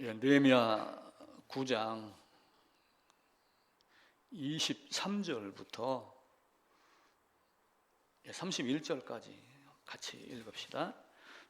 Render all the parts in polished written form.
느헤미야 9장 23절부터 31절까지 같이 읽읍시다.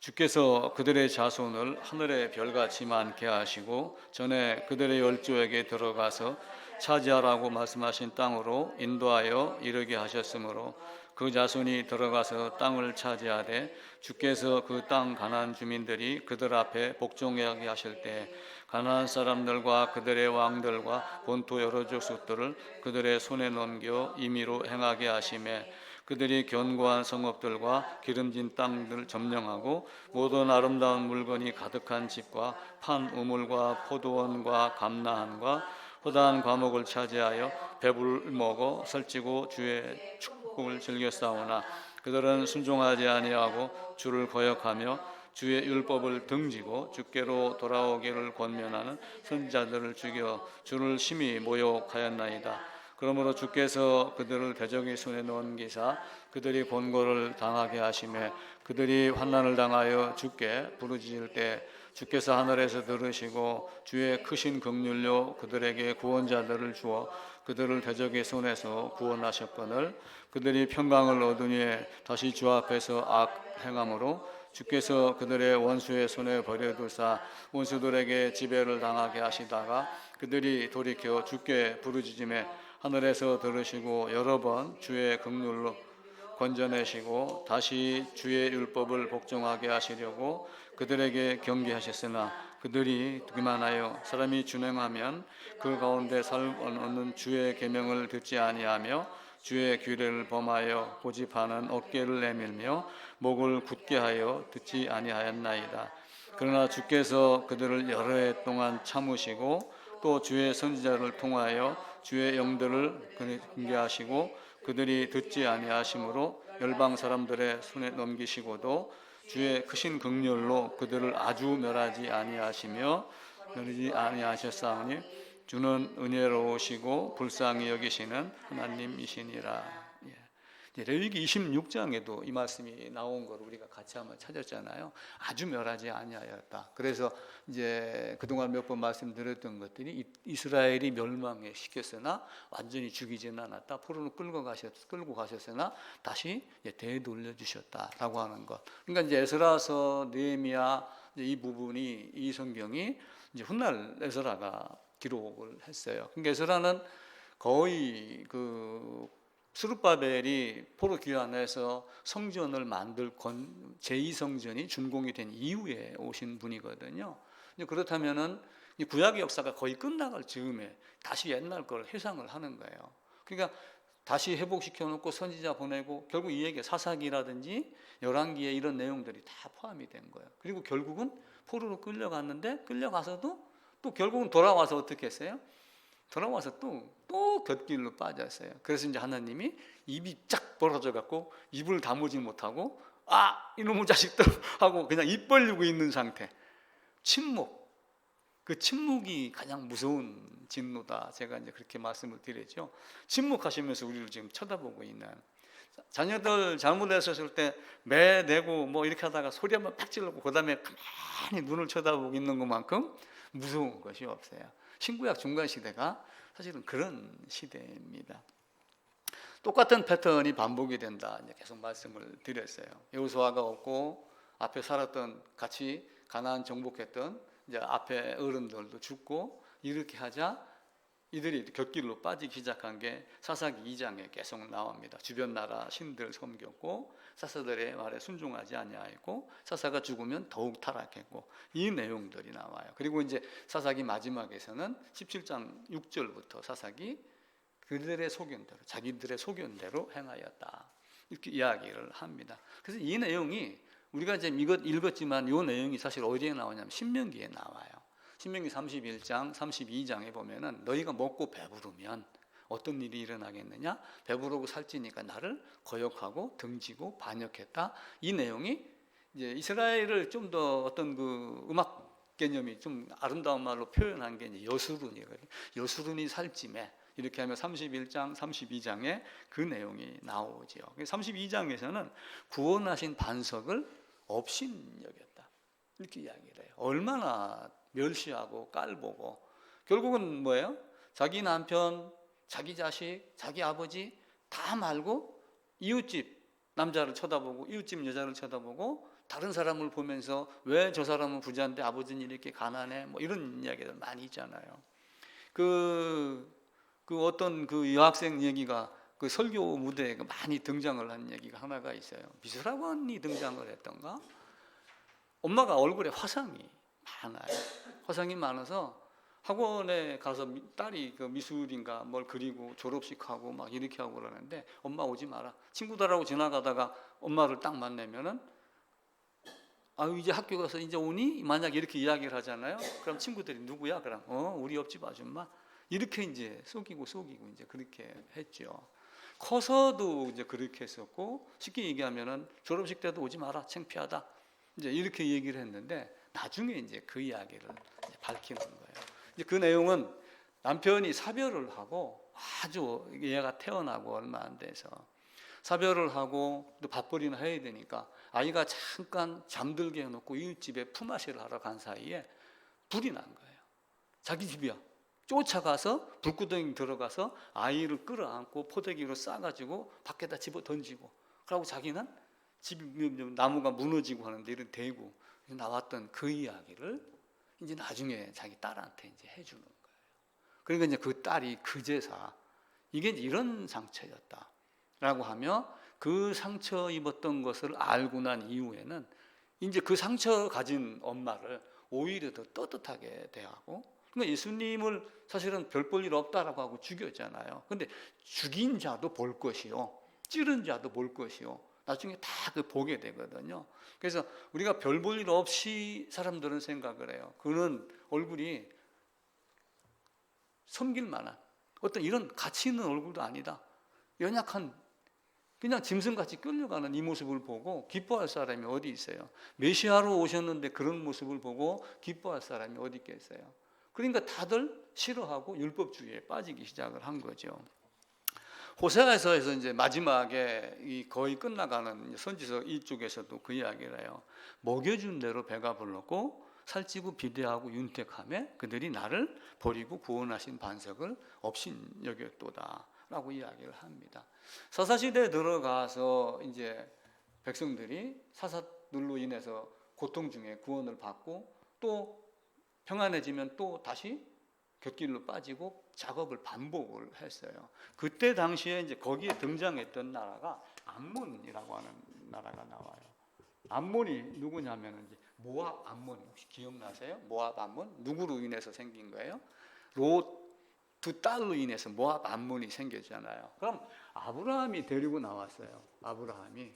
주께서 그들의 자손을 하늘의 별같이 많게 하시고 전에 그들의 열조에게 들어가서 차지하라고 말씀하신 땅으로 인도하여 이르게 하셨으므로 그 자손이 들어가서 땅을 차지하되 주께서 그 땅 가나안 주민들이 그들 앞에 복종하게 하실 때 가나안 사람들과 그들의 왕들과 본토 여러 족속들을 그들의 손에 넘겨 임의로 행하게 하시매 그들이 견고한 성읍들과 기름진 땅들 점령하고 모든 아름다운 물건이 가득한 집과 판 우물과 포도원과 감나한과 허다한 과목을 차지하여 배불 먹어 살찌고 주의 축복을 즐겨 싸우나 그들은 순종하지 아니하고 주를 거역하며 주의 율법을 등지고 주께로 돌아오기를 권면하는 선지자들을 죽여 주를 심히 모욕하였나이다. 그러므로 주께서 그들을 대적의 손에 넘기사 그들이 곤고를 당하게 하시매 그들이 환난을 당하여 주께 부르짖을 때 주께서 하늘에서 들으시고 주의 크신 긍휼로 그들에게 구원자들을 주어 그들을 대적의 손에서 구원하셨거늘 그들이 평강을 얻으니 다시 주 앞에서 악 행함으로 주께서 그들의 원수의 손에 버려두사 원수들에게 지배를 당하게 하시다가 그들이 돌이켜 주께 부르짖음에 하늘에서 들으시고 여러 번 주의 긍휼로 건져내시고 다시 주의 율법을 복종하게 하시려고 그들에게 경계하셨으나 그들이 기만하여 사람이 준행하면 그 가운데 살 얻는 주의 계명을 듣지 아니하며 주의 규례를 범하여 고집하는 어깨를 내밀며 목을 굳게 하여 듣지 아니하였나이다. 그러나 주께서 그들을 여러 해 동안 참으시고 또 주의 선지자를 통하여 주의 영들을 경계하시고 그들이 듣지 아니하심으로 열방 사람들의 손에 넘기시고도 주의 크신 긍휼로 그들을 아주 멸하지 아니하시며 멸하지 아니하셨사오니 주는 은혜로우시고 불쌍히 여기시는 하나님이시니라. 레위기 26장에도 이 말씀이 나온 걸 우리가 같이 한번 찾았잖아요. 아주 멸하지 아니하였다. 그래서 이제 그동안 몇 번 말씀드렸던 것들이 이스라엘이 멸망에 시켰으나 완전히 죽이지는 않았다. 포로로 끌고 가셨으나 다시 되돌려 주셨다라고 하는 것. 그러니까 이제 에스라서 느헤미야 이 부분이 이 성경이 이제 훗날 에스라가 기록을 했어요. 그러니까 에스라는 거의 스룹바벨이 포로 귀환해서 성전을 만들 제2성전이 준공이 된 이후에 오신 분이거든요. 그렇다면은 구약의 역사가 거의 끝나갈 즈음에 다시 옛날 걸 회상을 하는 거예요. 그러니까 다시 회복시켜 놓고 선지자 보내고 결국 이 얘기 사사기라든지 열왕기에 이런 내용들이 다 포함이 된 거예요. 그리고 결국은 포로로 끌려갔는데 끌려가서도 또 결국은 돌아와서 어떻게 했어요? 돌아와서 또 곁길로 빠졌어요. 그래서 이제 하나님이 입이 쫙 벌어져 갖고 입을 다무지 못하고 이놈의 자식들 하고 그냥 입 벌리고 있는 상태. 침묵. 그 침묵이 가장 무서운 진노다. 제가 이제 그렇게 말씀을 드렸죠. 침묵하시면서 우리를 지금 쳐다보고 있는 자녀들 잘못했을 때 매내고 뭐 이렇게 하다가 소리 한번 팍 질르고 그다음에 가만히 눈을 쳐다보고 있는 것만큼 무서운 것이 없어요. 신구약 중간 시대가 사실은 그런 시대입니다. 똑같은 패턴이 반복이 된다. 이제 계속 말씀을 드렸어요. 여호수아가 없고 앞에 살았던 같이 가나안 정복했던 이제 앞에 어른들도 죽고 이렇게 하자 이들이 곁길로 빠지기 시작한 게 사사기 2장에 계속 나옵니다. 주변 나라 신들 섬겼고 사사들의 말에 순종하지 아니하였고 사사가 죽으면 더욱 타락했고 이 내용들이 나와요. 그리고 이제 사사기 마지막에서는 17장 6절부터 사사기 그들의 소견대로 자기들의 소견대로 행하였다 이렇게 이야기를 합니다. 그래서 이 내용이 우리가 이제 이것 읽었지만 이 내용이 사실 어디에 나오냐면 신명기에 나와요. 신명기 31장 32장에 보면은 너희가 먹고 배부르면 어떤 일이 일어나겠느냐? 배부르고 살찌니까 나를 거역하고 등지고 반역했다. 이 내용이 이제 이스라엘을 좀 더 어떤 그 음악 개념이 좀 아름다운 말로 표현한 게 이제 여수룬이거든요. 여수룬이 살찜에 이렇게 하면 31장 32장에 그 내용이 나오죠. 32장에서는 구원하신 반석을 업신여겼다. 이렇게 이야기를 해요. 얼마나 멸시하고 깔보고 결국은 뭐예요? 자기 남편, 자기 자식, 자기 아버지 다 말고 이웃집 남자를 쳐다보고 이웃집 여자를 쳐다보고 다른 사람을 보면서 왜 저 사람은 부자인데 아버지는 이렇게 가난해? 뭐 이런 이야기들 많이 있잖아요. 그 어떤 그 여학생 얘기가 그 설교 무대에 많이 등장을 한 얘기가 하나가 있어요. 미술학원이 등장을 했던가? 엄마가 얼굴에 화상이 많아요. 화상이 많아서 학원에 가서 딸이 그 미술인가 뭘 그리고 졸업식하고 막 이렇게 하고 그러는데 엄마 오지 마라. 친구들하고 지나가다가 엄마를 딱 만나면은 아유 이제 학교 가서 이제 오니? 만약 이렇게 이야기를 하잖아요. 그럼 친구들이 누구야? 그럼 우리 옆집 아줌마. 이렇게 이제 속이고 이제 그렇게 했죠. 커서도 이제 그렇게 했었고 쉽게 얘기하면은 졸업식 때도 오지 마라. 창피하다. 이제 이렇게 얘기를 했는데 나중에 이제 그 이야기를 이제 밝히는 거예요. 이제 그 내용은 남편이 사별을 하고 아주 얘가 태어나고 얼마 안 돼서 사별을 하고 또 밥벌이나 해야 되니까 아이가 잠깐 잠들게 해놓고 이웃집에 품앗이를 하러 간 사이에 불이 난 거예요. 자기 집이야. 쫓아가서 불구덩이 들어가서 아이를 끌어안고 포대기로 싸가지고 밖에다 집어 던지고 그러고 자기는 집 나무가 무너지고 하는데 이런 대고 나왔던 그 이야기를 이제 나중에 자기 딸한테 이제 해주는 거예요. 그러니까 이제 그 딸이 그제사 이게 이제 이런 상처였다라고 하며 그 상처 입었던 것을 알고 난 이후에는 이제 그 상처 가진 엄마를 오히려 더 떳떳하게 대하고 그러니까 예수님을 사실은 별 볼 일 없다라고 하고 죽였잖아요. 근데 죽인 자도 볼 것이요, 찌른 자도 볼 것이요. 나중에 다 그 보게 되거든요. 그래서 우리가 별 볼 일 없이 사람들은 생각을 해요. 그는 얼굴이 섬길 만한 어떤 이런 가치 있는 얼굴도 아니다. 연약한 그냥 짐승같이 끌려가는 이 모습을 보고 기뻐할 사람이 어디 있어요? 메시아로 오셨는데 그런 모습을 보고 기뻐할 사람이 어디 있겠어요? 그러니까 다들 싫어하고 율법주의에 빠지기 시작을 한 거죠. 호세아서에서 이제 마지막에 이 거의 끝나가는 선지서 이쪽에서도 그 이야기를 해요. 먹여준 대로 배가 불렀고 살찌고 비대하고 윤택하며 그들이 나를 버리고 구원하신 반석을 업신여겼도다라고 이야기를 합니다. 사사시대에 들어가서 이제 백성들이 사사들로 인해서 고통 중에 구원을 받고 또 평안해지면 또 다시 곁길로 빠지고 작업을 반복을 했어요. 그때 당시에 이제 거기에 등장했던 나라가 암몬이라고 하는 나라가 나와요. 암몬이 누구냐면 이제 모압 암몬 혹시 기억나세요? 모압 암몬 누구로 인해서 생긴 거예요? 롯 두 딸로 인해서 모압 암몬이 생겼잖아요. 그럼 아브라함이 데리고 나왔어요. 아브라함이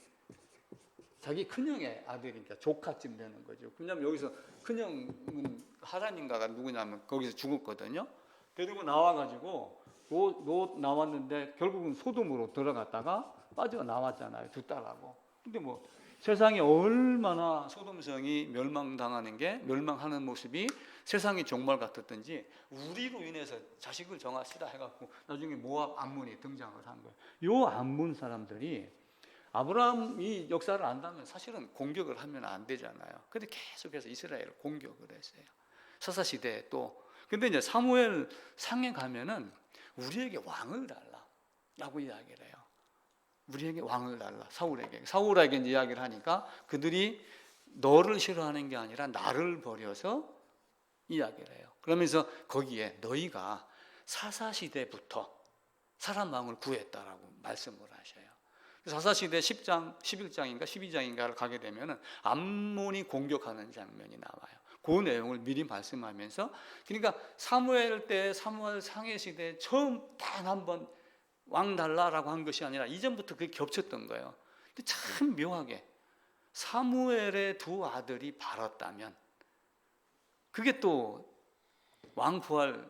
자기 큰형의 아들이니까 조카쯤 되는 거죠. 왜냐하면 여기서 큰형은 하란인가가 누구냐면 거기서 죽었거든요. 데리고 나와가지고 롯 나왔는데 결국은 소돔으로 들어갔다가 빠져나왔잖아요. 두 딸하고. 근데 뭐 세상이 얼마나 소돔성이 멸망하는 모습이 세상이 종말 같았던지 우리로 인해서 자식을 정하시다 해갖고 나중에 모압 암몬이 등장을 한 거예요. 요 암몬 사람들이 아브라함이 역사를 안다면 사실은 공격을 하면 안 되잖아요. 근데 계속해서 이스라엘을 공격을 했어요. 사사시대에 또. 근데 이제 사무엘 상에 가면은 우리에게 왕을 달라라고 이야기를 해요. 우리에게 왕을 달라. 사울에게 이제 이야기를 하니까 그들이 너를 싫어하는 게 아니라 나를 버려서 이야기를 해요. 그러면서 거기에 너희가 사사시대부터 사람 왕을 구했다라고 말씀을 하셔요. 사사시대 10장, 11장인가 12장인가를 가게 되면 암몬이 공격하는 장면이 나와요. 그 내용을 미리 말씀하면서 그러니까 사무엘 상해 시대에 처음 단 한 번 왕 달라라고 한 것이 아니라 이전부터 그게 겹쳤던 거예요. 근데 참 묘하게 사무엘의 두 아들이 바랐다면 그게 또 왕 구할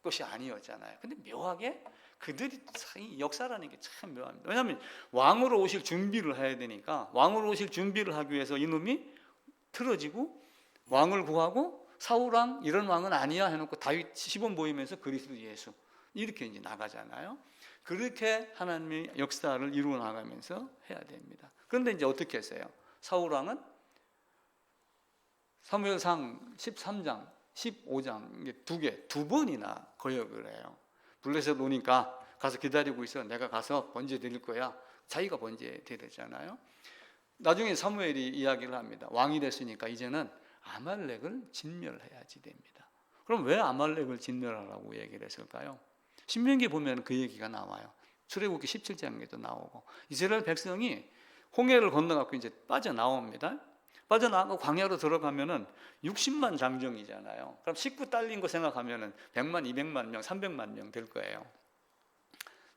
것이 아니었잖아요. 근데 묘하게 그들이 역사라는 게 참 묘합니다. 왜냐하면 왕으로 오실 준비를 해야 되니까 왕으로 오실 준비를 하기 위해서 이놈이 틀어지고 왕을 구하고 사울왕 이런 왕은 아니야 해놓고 다윗 시범 보이면서 그리스도 예수 이렇게 이제 나가잖아요. 그렇게 하나님의 역사를 이루어 나가면서 해야 됩니다. 그런데 이제 어떻게 했어요? 사울왕은 사무엘상 13장 15장 이게 두 번이나 거역을 해요. 블레셋 오니까 가서 기다리고 있어. 내가 가서 번제 드릴 거야. 자기가 번제 드렸잖아요. 나중에 사무엘이 이야기를 합니다. 왕이 됐으니까 이제는 아말렉을 진멸해야지 됩니다. 그럼 왜 아말렉을 진멸하라고 얘기를 했을까요? 신명기 보면 그 얘기가 나와요. 출애굽기 17장에도 나오고 이스라엘 백성이 홍해를 건너갖고 이제 빠져나옵니다. 빠져나가고 광야로 들어가면은 60만 장정이잖아요. 그럼 식구 딸린 거 생각하면은 100만, 200만 명, 300만 명 될 거예요.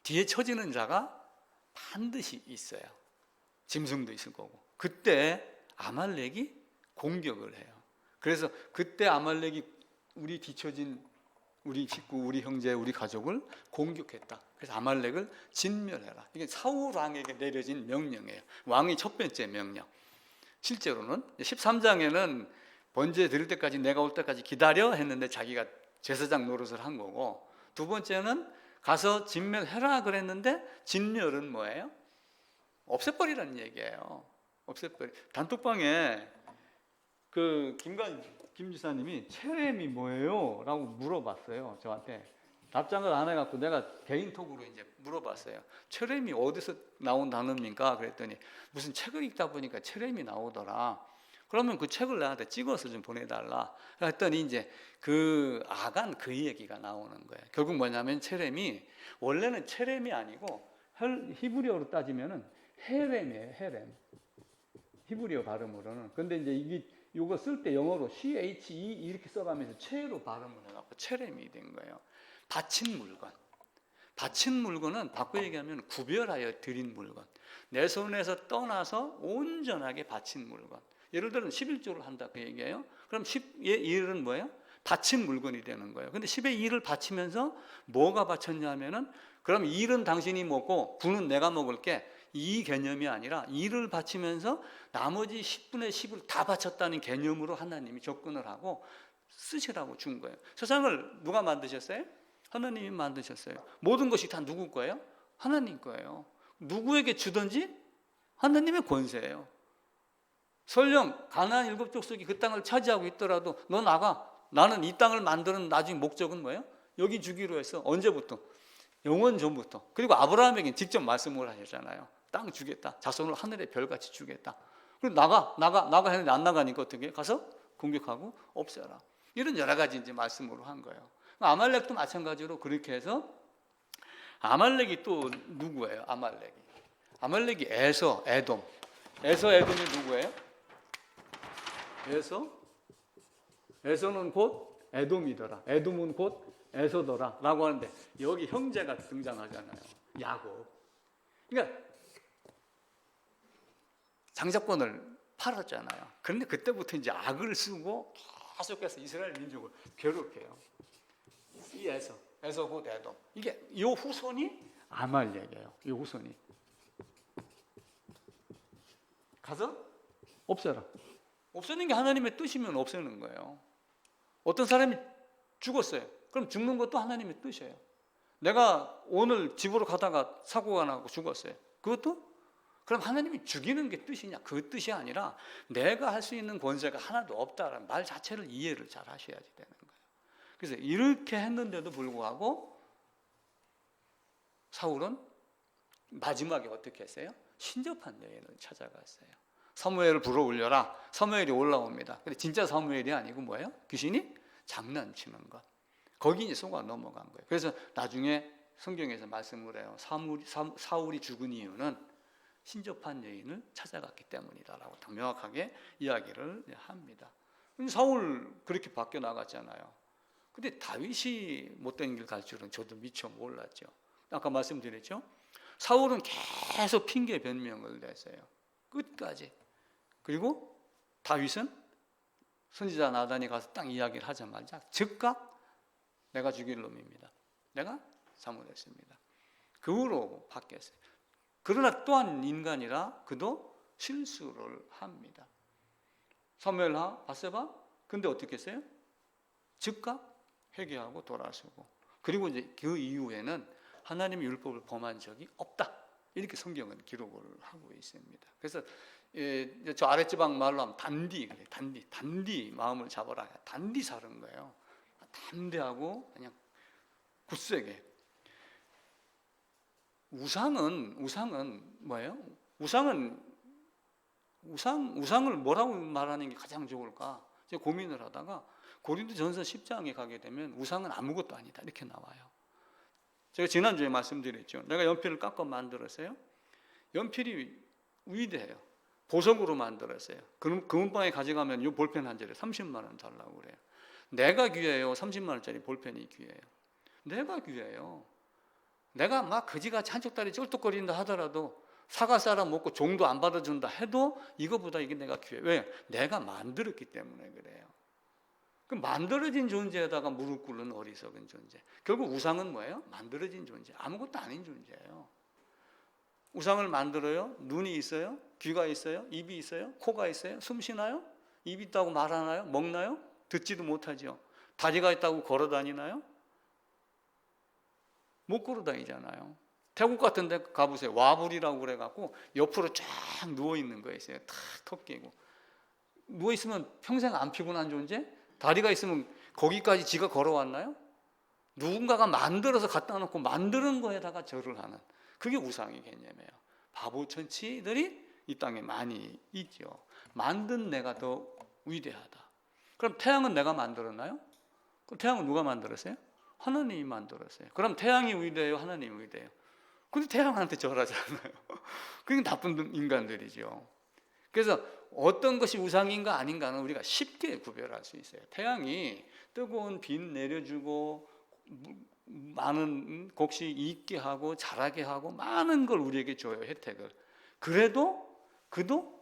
뒤에 처지는 자가 반드시 있어요. 짐승도 있을 거고. 그때 아말렉이 공격을 해요. 그래서 그때 아말렉이 우리 뒤처진 우리 식구, 우리 형제, 우리 가족을 공격했다. 그래서 아말렉을 진멸해라. 이게 사울 왕에게 내려진 명령이에요. 왕의 첫 번째 명령. 실제로는 13장에는 번제 드릴 때까지 내가 올 때까지 기다려 했는데 자기가 제사장 노릇을 한 거고, 두 번째는 가서 진멸해라 그랬는데 진멸은 뭐예요? 없애버리라는 얘기예요. 없애버리. 단톡방에 그 김 지사님이 체렘이 뭐예요? 라고 물어봤어요. 저한테 답장을 안 해갖고 내가 개인톡으로 이제 물어봤어요. 체렘이 어디서 나온 단어입니까? 그랬더니 무슨 책을 읽다 보니까 체렘이 나오더라. 그러면 그 책을 나한테 찍어서 좀 보내달라. 했더니 이제 그 아간 그 얘기가 나오는 거예요. 결국 뭐냐면 체렘이 원래는 체렘이 아니고 히브리어로 따지면은 헤렘이에요. 헤렘. 히브리어 발음으로는. 근데 이제 이거 쓸 때 영어로 CHE 이렇게 써가면서 체로 발음을 해갖고 체렘이 된 거예요. 바친 물건. 바친 물건은 바꿔 얘기하면 구별하여 드린 물건. 내 손에서 떠나서 온전하게 바친 물건. 예를 들어 11조를 한다 그 얘기예요. 그럼 10의 1은 뭐예요? 바친 물건이 되는 거예요. 근데 10의 1을 바치면서 뭐가 바쳤냐면은 그럼 1은 당신이 먹고 9는 내가 먹을게. 이 개념이 아니라 1을 바치면서 나머지 10분의 10을 다 바쳤다는 개념으로 하나님이 접근을 하고 쓰시라고 준 거예요. 세상을 누가 만드셨어요? 하나님이 만드셨어요. 모든 것이 다 누구 거예요? 하나님 거예요. 누구에게 주든지 하나님의 권세예요. 설령 가나안 7족속이 그 땅을 차지하고 있더라도 너 나가. 나는 이 땅을 만드는 나중에 목적은 뭐예요? 여기 주기로 했어. 언제부터? 영원 전부터. 그리고 아브라함에게 직접 말씀을 하셨잖아요. 땅 주겠다. 자손을 하늘의 별같이 주겠다. 그리고 나가 했는데 안 나가니까 어떻게 해? 가서 공격하고 없애라. 이런 여러 가지 이제 말씀으로 한 거예요. 아말렉도 마찬가지로 그렇게 해서 아말렉이 또 누구예요? 아말렉이 에서, 에돔. 에돔이 누구예요? 에서는 곧 에돔이더라. 에돔은 곧 에서더라 라고 하는데 여기 형제가 등장하잖아요. 야곱. 그러니까 장자권을 팔았잖아요. 그런데 그때부터 이제 악을 쓰고 계속해서 이스라엘 민족을 괴롭혀요. 이 에서 곧 에돔. 이게 이 후손이 아말렉이에요. 이 후손이 가서 없애라. 없애는 게 하나님의 뜻이면 없애는 거예요. 어떤 사람이 죽었어요. 그럼 죽는 것도 하나님의 뜻이에요. 내가 오늘 집으로 가다가 사고가 나고 죽었어요. 그것도? 그럼 하나님이 죽이는 게 뜻이냐? 그 뜻이 아니라 내가 할 수 있는 권세가 하나도 없다라는 말 자체를 이해를 잘 하셔야지 되는 거예요. 그래서 이렇게 했는데도 불구하고 사울은 마지막에 어떻게 했어요? 신접한 여인을 찾아갔어요. 사무엘을 불어올려라. 사무엘이 올라옵니다. 근데 진짜 사무엘이 아니고 뭐예요? 귀신이 장난치는 것. 거기 이제 속아 넘어간 거예요. 그래서 나중에 성경에서 말씀을 해요. 사울이 죽은 이유는 신접한 여인을 찾아갔기 때문이다라고 더 명확하게 이야기를 합니다. 사울 그렇게 바뀌어 나갔잖아요. 근데 다윗이 못된 길 갈 줄은 저도 미처 몰랐죠. 아까 말씀드렸죠. 사울은 계속 핑계 변명을 냈어요. 끝까지. 그리고 다윗은 선지자 나단이 가서 딱 이야기를 하자마자 즉각 내가 죽일 놈입니다. 내가 잘못했습니다. 그 후로 바뀌었어요. 그러나 또한 인간이라 그도 실수를 합니다. 사무엘하 바세바 근데 어떻게 했어요? 즉각 회개하고 돌아서고 그리고 이제 그 이후에는 하나님의 율법을 범한 적이 없다. 이렇게 성경은 기록을 하고 있습니다. 그래서 예, 저 아랫지방 말로 하면 단디 그래. 단디 마음을 잡아라. 단디 사는 거예요. 담대하고 그냥 굳세게. 우상은 뭐예요? 우상을 뭐라고 말하는 게 가장 좋을까? 제가 고민을 하다가 고린도전서 10장에 가게 되면 우상은 아무것도 아니다 이렇게 나와요. 제가 지난주에 말씀드렸죠. 내가 연필을 깎아 만들었어요. 연필이 위대해요. 보석으로 만들었어요. 금은방에 가져가면 이 볼펜 한 자리에 30만 원 달라고 그래요. 내가 귀해요. 30만 원짜리 볼펜이 귀해요. 내가 귀해요. 내가 막 그지같이 한쪽 다리 쩔뚝거린다 하더라도 사과사람 먹고 종도 안 받아준다 해도 이거보다 이게 내가 귀해. 왜? 내가 만들었기 때문에 그래요. 그 만들어진 존재에다가 무릎 꿇는 어리석은 존재. 결국 우상은 뭐예요? 만들어진 존재. 아무것도 아닌 존재예요. 우상을 만들어요? 눈이 있어요? 귀가 있어요? 입이 있어요? 코가 있어요? 숨 쉬나요? 입 있다고 말하나요? 먹나요? 듣지도 못하죠. 다리가 있다고 걸어 다니나요? 못 걸어 다니잖아요. 태국 같은 데 가보세요. 와불이라고 그래갖고 옆으로 쫙 누워있는 거 있어요. 탁 턱 깨고. 누워있으면 평생 안 피곤한 존재? 다리가 있으면 거기까지 지가 걸어왔나요? 누군가가 만들어서 갖다 놓고 만드는 거에다가 절을 하는, 그게 우상의 개념이에요. 바보 천치들이 이 땅에 많이 있죠. 만든 내가 더 위대하다. 그럼 태양은 내가 만들었나요? 그럼 태양은 누가 만들었어요? 하나님이 만들었어요. 그럼 태양이 위대해요? 하나님이 위대해요? 근데 태양한테 절하잖아요. 그게 나쁜 인간들이죠. 그래서 어떤 것이 우상인가 아닌가는 우리가 쉽게 구별할 수 있어요. 태양이 뜨거운 빛 내려주고 많은 곡식 있게 하고 자라게 하고 많은 걸 우리에게 줘요, 혜택을. 그래도 그도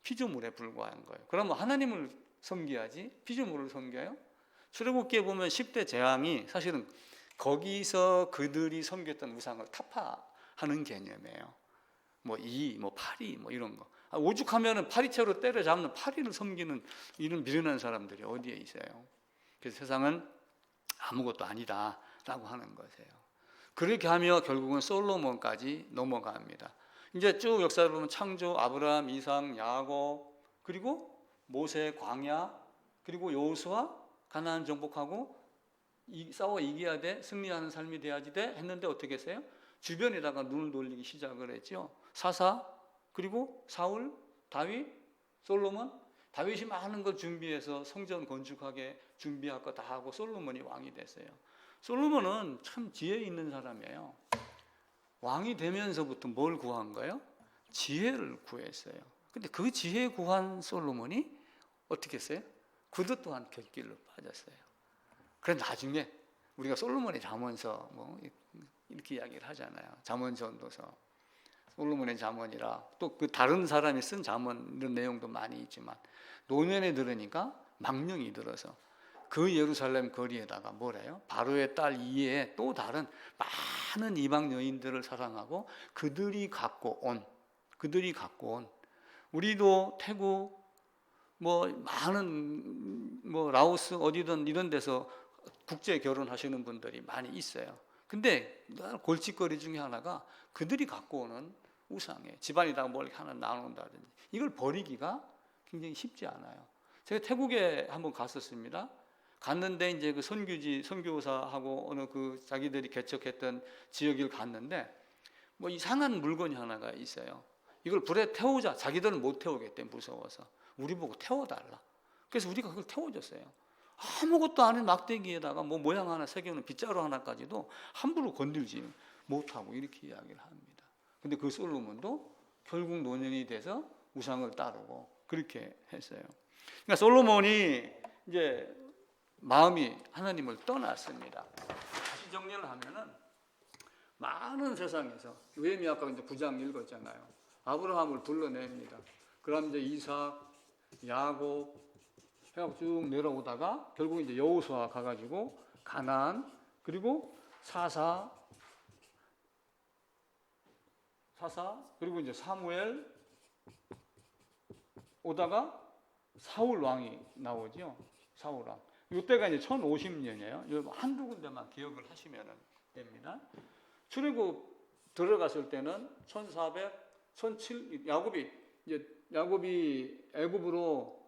피조물에 불과한 거예요. 그러면 하나님을 섬겨야지 피조물을 섬겨요? 출애굽기에 보면 10대 재앙이 사실은 거기서 그들이 섬겼던 우상을 타파하는 개념이에요. 파리 이런 거. 오죽하면은 파리채로 때려잡는 파리를 섬기는 이런 미련한 사람들이 어디에 있어요? 그래서 세상은 아무것도 아니다라고 하는 거예요. 그렇게 하며 결국은 솔로몬까지 넘어갑니다. 이제 쭉 역사를 보면 창조, 아브라함, 이삭, 야곱, 그리고 모세, 광야, 그리고 여호수아, 가나안 정복하고 싸워 이겨야 돼, 승리하는 삶이 돼야지 돼 했는데 어떻게 했어요? 주변에다가 눈을 돌리기 시작을 했죠. 사사, 그리고 사울, 다윗, 솔로몬. 다윗이 많은 걸 준비해서 성전 건축하게 준비할 거 다 하고 솔로몬이 왕이 됐어요. 솔로몬은 참 지혜 있는 사람이에요. 왕이 되면서부터 뭘 구한 거예요? 지혜를 구했어요. 근데 그 지혜 구한 솔로몬이 어떻게 했어요? 그도 또한 곁길로 빠졌어요. 그래 나중에 우리가 솔로몬의 잠언서 이렇게 이야기를 하잖아요. 잠언 전도서. 솔로몬의 잠언이라 또 그 다른 사람이 쓴 잠언 이런 내용도 많이 있지만 노년에 들으니까 망령이 들어서 그 예루살렘 거리에다가 뭐래요? 바로의 딸 이외에 또 다른 많은 이방 여인들을 사랑하고 그들이 갖고 온 우리도 태국 많은 라오스 어디든 이런 데서 국제 결혼하시는 분들이 많이 있어요. 근데 골칫거리 중에 하나가 그들이 갖고 오는 우상에 집안에다가 뭘 하나 나눈다든지 이걸 버리기가 굉장히 쉽지 않아요. 제가 태국에 한번 갔었습니다. 갔는데 이제 그 선교사하고 어느 그 자기들이 개척했던 지역을 갔는데 이상한 물건이 하나가 있어요. 이걸 불에 태우자. 자기들은 못 태우겠대, 무서워서. 우리 보고 태워달라. 그래서 우리가 그걸 태워줬어요. 아무것도 아닌 막대기에다가 모양 하나 새겨놓은 빗자루 하나까지도 함부로 건들지 못하고 이렇게 이야기를 합니다. 근데 그 솔로몬도 결국 노년이 돼서 우상을 따르고 그렇게 했어요. 그러니까 솔로몬이 이제 마음이 하나님을 떠났습니다. 다시 정리를 하면은 많은 세상에서 요에미 아까 이제 9장 읽었잖아요. 아브라함을 불러냅니다. 그럼 이제 이삭, 야곱 해갖고 쭉 내려오다가 결국 이제 여호수아 가가지고 가나안 그리고 사사 그리고 이제 사무엘 오다가 사울 왕이 나오죠. 사울 왕. 이때가 이제 1050년이에요. 한두 군데만 기억을 하시면 됩니다. 출애굽 들어갔을 때는 1400, 1700 야곱이 이제 야곱이 애굽으로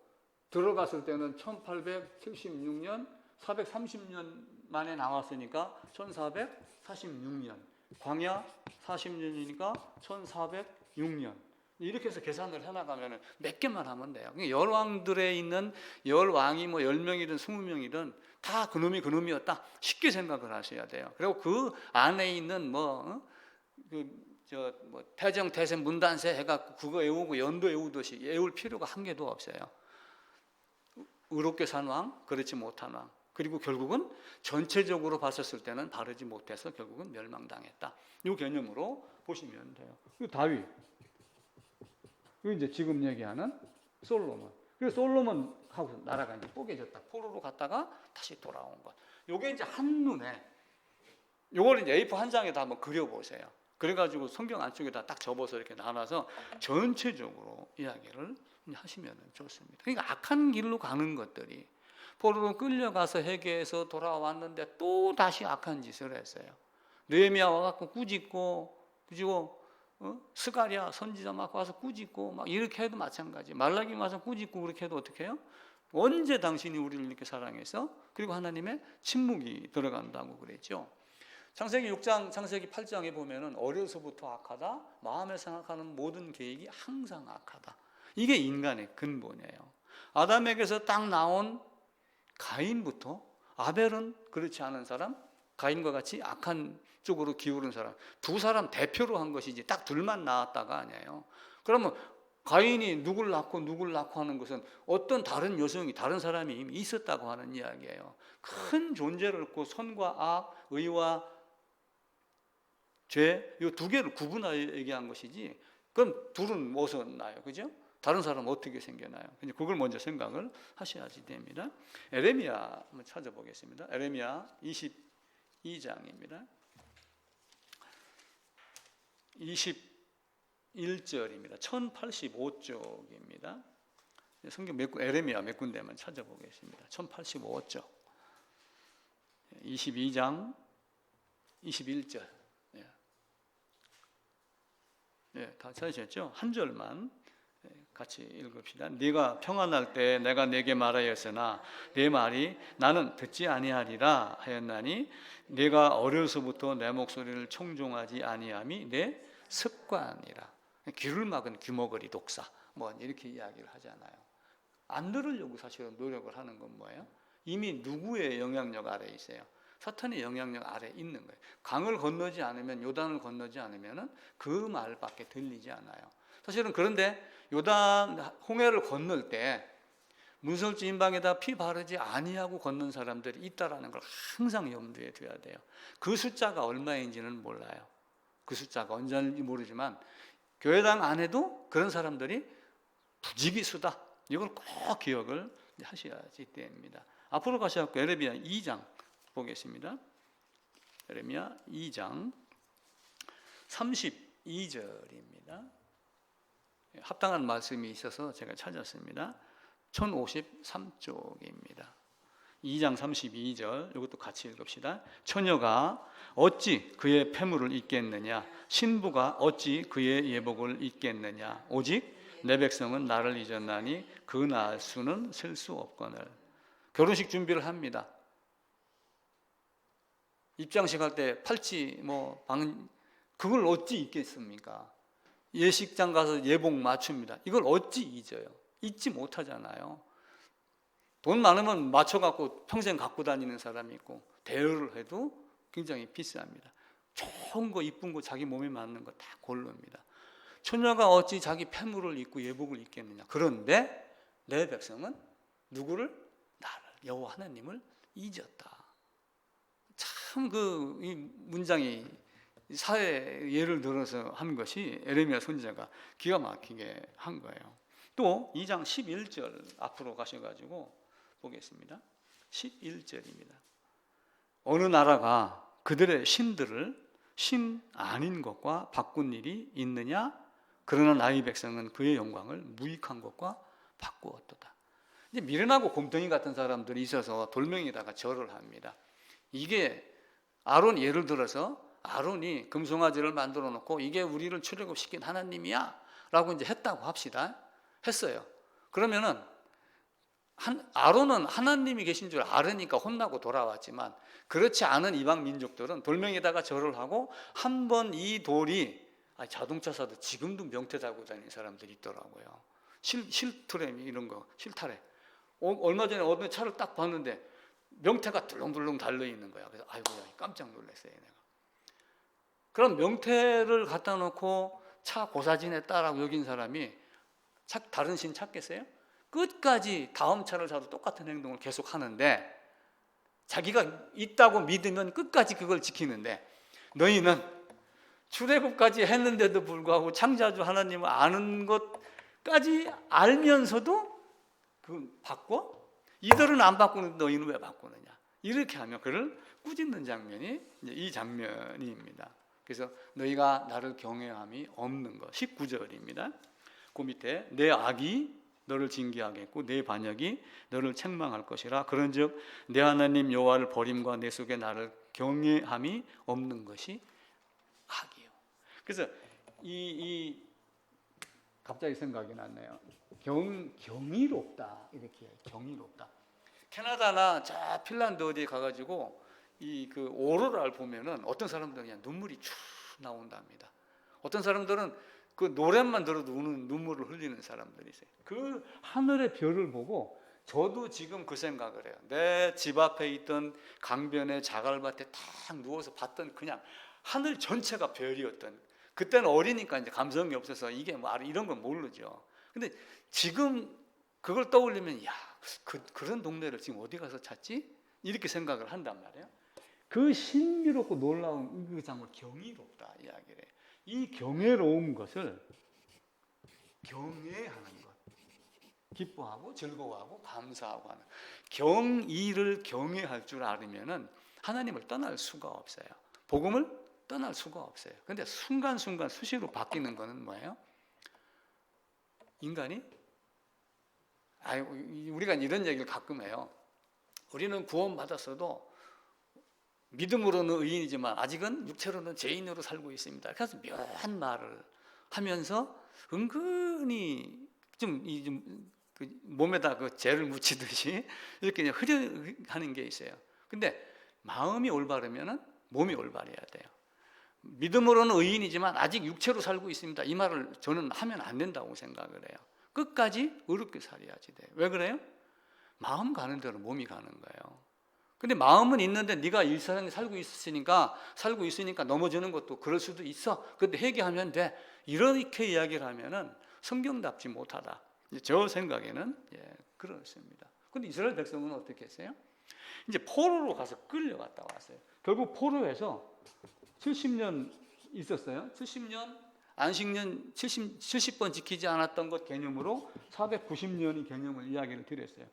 들어갔을 때는 1876년 430년 만에 나왔으니까 1446년, 광야 40년이니까 1406년. 이렇게 해서 계산을 해나가면 몇 개만 하면 돼요. 열 왕들에 있는 열 왕이 뭐 10명이든 20명이든 다 그놈이었다. 쉽게 생각을 하셔야 돼요. 그리고 그 안에 있는 태정, 태세, 문단세 해갖고 그거 외우고 연도 외우듯이 외울 필요가 한 개도 없어요. 의롭게 산 왕, 그렇지 못한 왕. 그리고 결국은 전체적으로 봤었을 때는 바르지 못해서 결국은 멸망당했다. 이 개념으로 보시면 돼요. 이 다윗. 이 이제 지금 얘기하는 솔로몬. 그래서 솔로몬하고 나라가 이제 뽀개졌다. 포로로 갔다가 다시 돌아온 것. 요게 이제 한눈에, 요걸 이제 A4 한 장에다 한번 그려보세요. 그래가지고 성경 안쪽에다 딱 접어서 이렇게 나눠서 전체적으로 이야기를 하시면 좋습니다. 그러니까 악한 길로 가는 것들이 포로로 끌려가서 회개해서 돌아왔는데 또 다시 악한 짓을 했어요. 느헤미야 와갖고 꾸짖고 스가랴 선지자 막 와서 꾸짖고 막 이렇게 해도 마찬가지. 말라기 와서 꾸짖고 그렇게 해도 어떻게 해요? 언제 당신이 우리를 이렇게 사랑해서? 그리고 하나님의 침묵이 들어간다고 그랬죠. 창세기 6장, 창세기 8장에 보면은 어려서부터 악하다, 마음에 생각하는 모든 계획이 항상 악하다. 이게 인간의 근본이에요. 아담에게서 딱 나온 가인부터, 아벨은 그렇지 않은 사람, 가인과 같이 악한 쪽으로 기울은 사람, 두 사람 대표로 한 것이지 딱 둘만 나왔다가 아니에요. 그러면 가인이 누굴 낳고 하는 것은 어떤 다른 여성이, 다른 사람이 이미 있었다고 하는 이야기예요. 큰 존재를 얻고 선과 악, 의와 죄, 이 두 개를 구분하여 얘기한 것이지, 그럼 둘은 무엇을 나요? 그죠? 다른 사람은 어떻게 생겨나요? 그걸 먼저 생각을 하셔야지 됩니다. 에레미야 한번 찾아보겠습니다. 에레미야 22장입니다. 21절입니다. 1085쪽입니다. 성경 에레미야 몇 군데만 찾아보겠습니다. 1085쪽. 22장 21절. 다 찾으셨죠? 한 절만 같이 읽읍시다. 네가 평안할 때 내가 네게 말하였으나 네 말이 나는 듣지 아니하리라 하였나니 네가 어려서부터 내 목소리를 청종하지 아니함이 내 습관이라. 귀를 막은 귀머거리 독사 뭐 이렇게 이야기를 하잖아요. 안 들으려고 사실은 노력을 하는 건 뭐예요? 이미 누구의 영향력 아래에 있어요? 사탄의 영향력 아래에 있는 거예요. 강을 건너지 않으면, 요단을 건너지 않으면 그 말밖에 들리지 않아요. 사실은 그런데 요단 홍해를 건널 때 문설주 임방에다 피 바르지 아니하고 걷는 사람들이 있다라는 걸 항상 염두에 둬야 돼요. 그 숫자가 얼마인지는 몰라요. 그 숫자가 언제인지 모르지만 교회당 안에도 그런 사람들이 부지기수다. 이걸 꼭 기억을 하셔야지 됩니다. 앞으로 가셔서 에레미야 2장 보겠습니다. 에레미야 2장 32절입니다. 합당한 말씀이 있어서 제가 찾았습니다. 1053쪽입니다. 2장 32절 이것도 같이 읽읍시다. 처녀가 어찌 그의 패물을 잊겠느냐, 신부가 어찌 그의 예복을 잊겠느냐. 오직 내 백성은 나를 잊었나니 그 날수는 셀 수 없거늘. 결혼식 준비를 합니다. 입장식 할 때 팔찌 그걸 어찌 잊겠습니까? 예식장 가서 예복 맞춥니다. 이걸 어찌 잊어요? 잊지 못하잖아요. 돈 많으면 맞춰갖고 평생 갖고 다니는 사람이 있고, 대여를 해도 굉장히 비쌉니다. 좋은 거, 이쁜 거, 자기 몸에 맞는 거 다 고릅니다. 처녀가 어찌 자기 패물을 입고 예복을 입겠느냐. 그런데 내 백성은 누구를? 나를, 여호와 하나님을 잊었다. 참 이 문장이 사회 예를 들어서 한 것이 에레미야 선지자가 기가 막히게 한 거예요. 또 2장 11절 앞으로 가셔가지고 보겠습니다. 11절입니다. 어느 나라가 그들의 신들을 신 아닌 것과 바꾼 일이 있느냐? 그러나 나의 백성은 그의 영광을 무익한 것과 바꾸었도다. 이제 미련하고 곰덩이 같은 사람들이 있어서 돌멩이에다가 절을 합니다. 이게 아론, 예를 들어서 아론이 금송아지를 만들어 놓고 이게 우리를 출애굽시킨 하나님이야 라고 이제 했다고 합시다. 했어요. 그러면은 아론은 하나님이 계신 줄 알으니까 혼나고 돌아왔지만, 그렇지 않은 이방 민족들은 돌멩이에다가 절을 하고, 한 번 이 돌이, 자동차 사도 지금도 명태 달고 다니는 사람들이 있더라고요. 실트램 이런 거, 실타래. 얼마 전에 어느 차를 딱 봤는데 명태가 둘렁둘렁 달려 있는 거야. 그래서 아이고야, 깜짝 놀랐어요, 내가. 그럼 명태를 갖다 놓고 차 고사진했다라고 여긴 사람이 다른 신 찾겠어요? 끝까지 다음 차를 사도 똑같은 행동을 계속 하는데, 자기가 있다고 믿으면 끝까지 그걸 지키는데, 너희는 출애굽까지 했는데도 불구하고 창조주 하나님을 아는 것까지 알면서도 그걸 바꿔? 이들은 안 바꾸는데 너희는 왜 바꾸느냐? 이렇게 하면 그를 꾸짖는 장면이 이 장면입니다. 그래서 너희가 나를 경외함이 없는 것, 19절입니다. 그 밑에 내 악이 너를 징계하겠고 내 반역이 너를 책망할 것이라. 그런즉 내 하나님 여호와를 버림과 내 속에 나를 경외함이 없는 것이 악이요. 그래서 갑자기 생각이 났네요. 경이롭다, 이렇게 경이롭다. 캐나다나 저 핀란드 어디에 가가지고 그 오로라를 보면은 어떤 사람들은 그냥 눈물이 쭉 나온답니다. 어떤 사람들은 그 노랫만 들어도 우는 눈물을 흘리는 사람들이 있어요. 그 하늘의 별을 보고 저도 지금 그 생각을 해요. 내 집 앞에 있던 강변의 자갈밭에 딱 누워서 봤던 그냥 하늘 전체가 별이었던, 그때는 어리니까 이제 감성이 없어서 이게 뭐 이런 건 모르죠. 근데 지금 그걸 떠올리면, 야, 그런 동네를 지금 어디 가서 찾지? 이렇게 생각을 한단 말이에요. 그 신비롭고 놀라운 그 장면, 경이롭다 이야기를 해요. 이 경외로운 것을 경외하는 것, 기뻐하고 즐거워하고 감사하고 하는 경의를 경외할 줄 알으면은 하나님을 떠날 수가 없어요. 복음을 떠날 수가 없어요. 그런데 순간순간 수시로 바뀌는 거는 뭐예요? 인간이, 우리가 이런 얘기를 가끔 해요. 우리는 구원받았어도 믿음으로는 의인이지만 아직은 육체로는 죄인으로 살고 있습니다. 그래서 묘한 말을 하면서 은근히 그 몸에다 그 죄를 묻히듯이 이렇게 그냥 흐려하는 게 있어요. 근데 마음이 올바르면은 몸이 올바르야 돼요. 믿음으로는 의인이지만 아직 육체로 살고 있습니다. 이 말을 저는 하면 안 된다고 생각을 해요. 끝까지 의롭게 살아야지 돼요. 왜 그래요? 마음 가는 대로 몸이 가는 거예요. 근데 마음은 있는데 네가 이 세상에 살고 있으니까 넘어지는 것도 그럴 수도 있어. 근데 회개하면 돼. 이렇게 이야기를 하면은 성경답지 못하다. 저 생각에는 그렇습니다. 근데 이스라엘 백성은 어떻게 했어요? 이제 포로로 가서 끌려갔다 왔어요. 결국 포로에서 70년 있었어요. 70년 안식년 70번 지키지 않았던 것 개념으로 490년이 개념을 이야기를 드렸어요.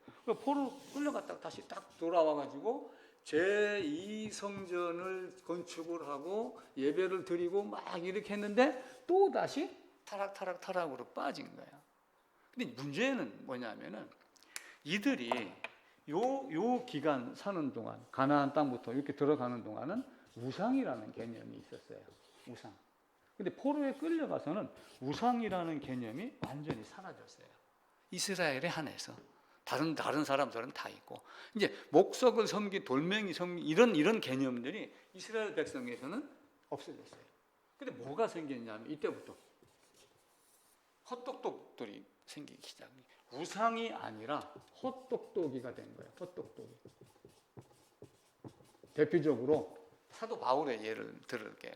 포로 끌려갔다가 다시 딱 돌아와가지고 제2성전을 건축을 하고 예배를 드리고 막 이렇게 했는데 또 다시 타락으로 빠진 거예요. 근데 문제는 뭐냐면은 이들이 요 기간 사는 동안, 가나안 땅부터 이렇게 들어가는 동안은 우상이라는 개념이 있었어요. 우상. 근데 포로에 끌려가서는 우상이라는 개념이 완전히 사라졌어요. 이스라엘에 한해서 다른 사람들은 다 있고, 이제 목석을 섬기, 돌멩이 섬기 이런 개념들이 이스라엘 백성에서는 없어졌어요. 근데 뭐가 생겼냐면 이때부터 헛똑똑들이 생기기 시작해요. 우상이 아니라 헛똑똑이가 된 거예요. 헛똑똑이. 대표적으로 사도 바울의 예를 들을게요.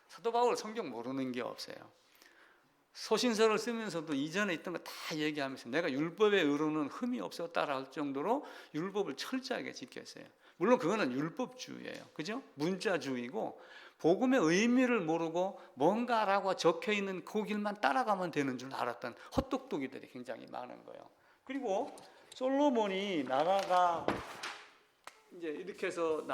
사도 바울 성경 모르는 게 없어요. 소신서를 쓰면서도 이전에 있던 거 다 얘기하면서 내가 율법의 의로는 흠이 없었다라 할 정도로 율법을 철저하게 지켰어요. 물론 그거는 율법주의예요. 그죠? 문자주의고, 복음의 의미를 모르고 뭔가라고 적혀 있는 그 길만 따라가면 되는 줄 알았던 헛똑똑이들이 굉장히 많은 거예요. 그리고 솔로몬이 나라가 이제 이렇게 해서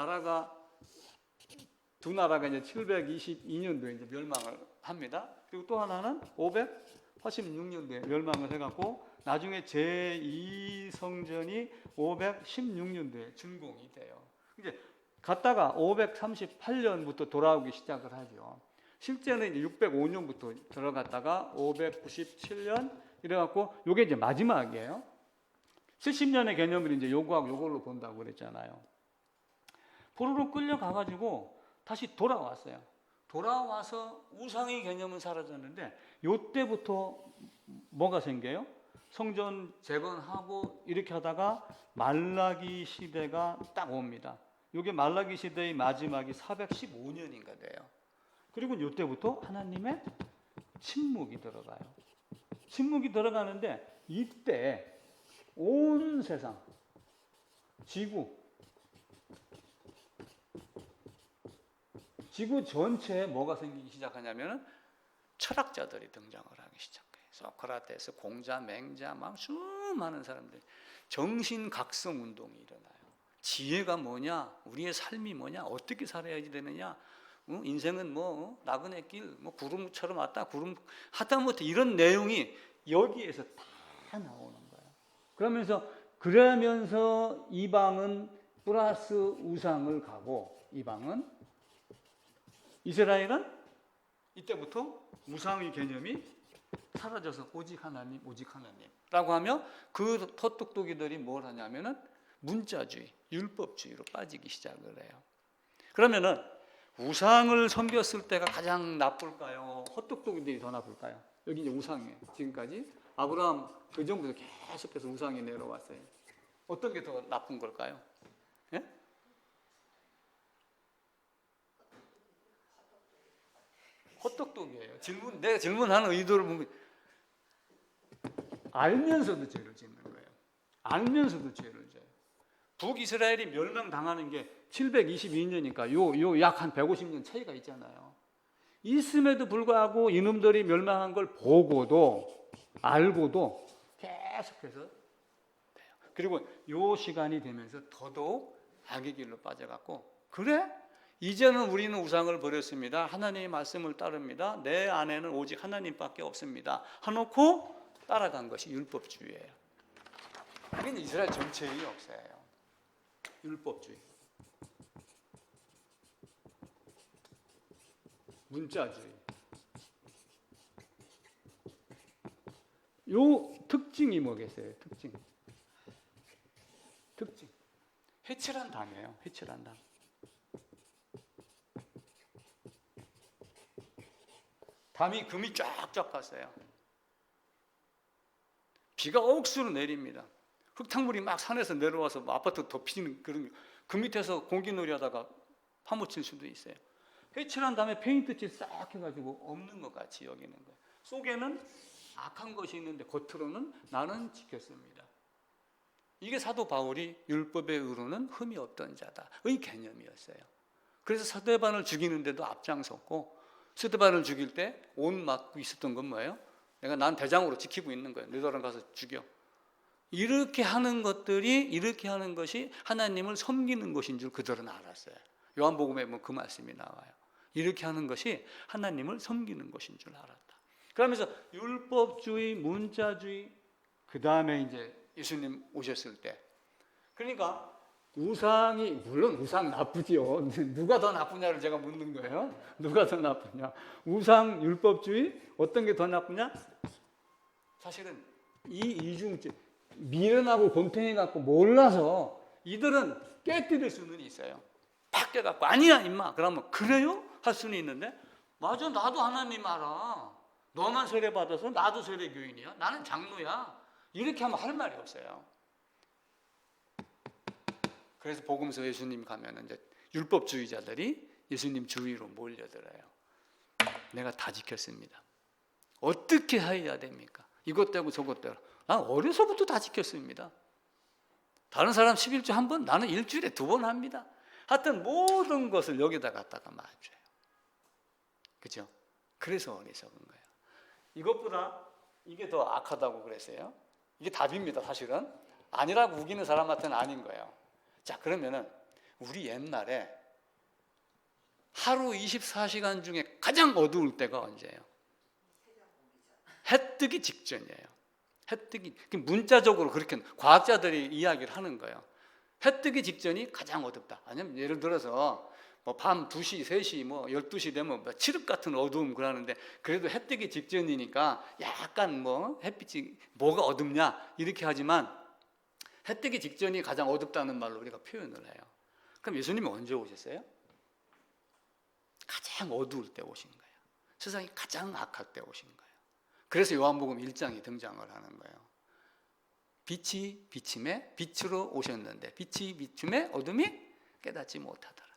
두 나라가 이제 722년도에 이제 멸망을 합니다. 그리고 또 하나는 586년도에 멸망을 해갖고 나중에 제2성전이 516년도에 준공이 돼요. 이제 갔다가 538년부터 돌아오기 시작을 하죠. 실제는 이제 605년부터 들어갔다가 597년, 이래갖고 요게 이제 마지막이에요. 70년의 개념을 이제 요거하고 요걸로 본다고 그랬잖아요. 포로로 끌려가가지고 다시 돌아왔어요. 돌아와서 우상의 개념은 사라졌는데 요때부터 뭐가 생겨요? 성전 재건하고 이렇게 하다가 말라기 시대가 딱 옵니다. 요게 말라기 시대의 마지막이 415년인가 돼요. 그리고 요때부터 하나님의 침묵이 들어가요. 침묵이 들어가는데 이때 온 세상, 지구 전체에 뭐가 생기기 시작하냐면 철학자들이 등장을 하기 시작해요. 소크라테스, 공자, 맹자, 막 수많은 사람들이 정신각성 운동이 일어나요. 지혜가 뭐냐, 우리의 삶이 뭐냐, 어떻게 살아야지 되느냐, 인생은 뭐 나그네 길, 뭐 구름처럼 왔다 구름 하다못해 이런 내용이 여기에서 다 나오는 거예요. 그러면서 이방은 플러스 우상을 가고 이방은 이스라엘은 이때부터 우상의 개념이 사라져서 오직 하나님라고 하며 그 헛똑똑이들이 뭘 하냐면은 문자주의, 율법주의로 빠지기 시작을 해요. 그러면은 우상을 섬겼을 때가 가장 나쁠까요? 헛똑똑이들이 더 나쁠까요? 여기 이제 우상이에요. 지금까지 아브라함 그 정도에서 계속해서 우상이 내려왔어요. 어떤 게 더 나쁜 걸까요? 예? 헛똑똑이에요. 내가 질문하는 의도를 보면 알면서도 죄를 짓는 거예요. 알면서도 죄를 져요. 북이스라엘이 멸망당하는 게 722년이니까 요 약 한 150년 차이가 있잖아요. 있음에도 불구하고 이놈들이 멸망한 걸 보고도 알고도 계속해서 돼요. 그리고 요 시간이 되면서 더더욱 악의 길로 빠져갖고 그래? 이제는 우리는 우상을 버렸습니다. 하나님의 말씀을 따릅니다. 내 안에는 오직 하나님밖에 없습니다. 하놓고 따라간 것이 율법주의예요. 이게 이스라엘 전체의 역사예요. 율법주의. 문자주의. 요 특징이 뭐겠어요? 특징. 해칠한 담이에요. 해칠한 담. 담이 금이 쫙쫙 갔어요. 비가 억수로 내립니다. 흙탕물이 막 산에서 내려와서 아파트 덮이는 그런 그 밑에서 공기놀이 하다가 파묻힐 수도 있어요. 회칠한 다음에 페인트칠 싹 해가지고 없는 것 같이 여기는 거예요. 속에는 악한 것이 있는데 겉으로는 나는 지켰습니다. 이게 사도 바울이 율법에 의로는 흠이 없던 자다의 개념이었어요. 그래서 스데반을 죽이는데도 앞장섰고 스데반을 죽일 때 옷 맞고 있었던 건 뭐예요? 난 대장으로 지키고 있는 거예요. 너희들은 가서 죽여. 이렇게 하는 것이 하나님을 섬기는 것인 줄 그들은 알았어요. 요한복음에 뭐 그 말씀이 나와요. 이렇게 하는 것이 하나님을 섬기는 것인 줄 알았다. 그러면서 율법주의, 문자주의, 그 다음에 이제 예수님 오셨을 때, 그러니까 우상이 물론 우상 나쁘지요. 누가 더 나쁘냐를 제가 묻는 거예요. 누가 더 나쁘냐? 우상, 율법주의 어떤 게 더 나쁘냐? 사실은 이 이중주의 미련하고 곰탱이 갖고 몰라서 이들은 깨뜨릴 수는 있어요. 팍 깨갖고 아니야 임마 그러면 그래요? 할 수는 있는데 맞아 나도 하나님 알아. 너만 세례 받아서 나도 세례 교인이야. 나는 장로야. 이렇게 하면 할 말이 없어요. 그래서 복음서 예수님 가면 이제 율법주의자들이 예수님 주위로 몰려들어요. 내가 다 지켰습니다. 어떻게 해야 됩니까? 이것 되고 저것 되고. 난 어려서부터 다 지켰습니다. 다른 사람 11주 한 번, 나는 일주일에 2번 합니다. 하여튼 모든 것을 여기다 갖다가 맞춰요. 그죠? 그래서 어리석은 거예요. 이것보다 이게 더 악하다고 그랬어요. 이게 답입니다, 사실은. 아니라고 우기는 사람한테는 아닌 거예요. 자, 그러면은 우리 옛날에 하루 24시간 중에 가장 어두울 때가 언제예요? 해 뜨기 직전이에요. 해 뜨기, 문자적으로 그렇게 과학자들이 이야기를 하는 거예요. 해 뜨기 직전이 가장 어둡다. 아니면 예를 들어서 뭐 밤 2시, 3시, 뭐 12시 되면 뭐 칠흑 같은 어두움 그러는데 그래도 해 뜨기 직전이니까 약간 뭐 햇빛이 뭐가 어둡냐 이렇게 하지만 해 뜨기 직전이 가장 어둡다는 말로 우리가 표현을 해요. 그럼 예수님이 언제 오셨어요? 가장 어두울 때 오신 거예요. 세상이 가장 악할 때 오신 거예요. 그래서 요한복음 1장이 등장을 하는 거예요. 빛이 비침에 빛으로 오셨는데 빛이 비침에 어둠이 깨닫지 못하더라.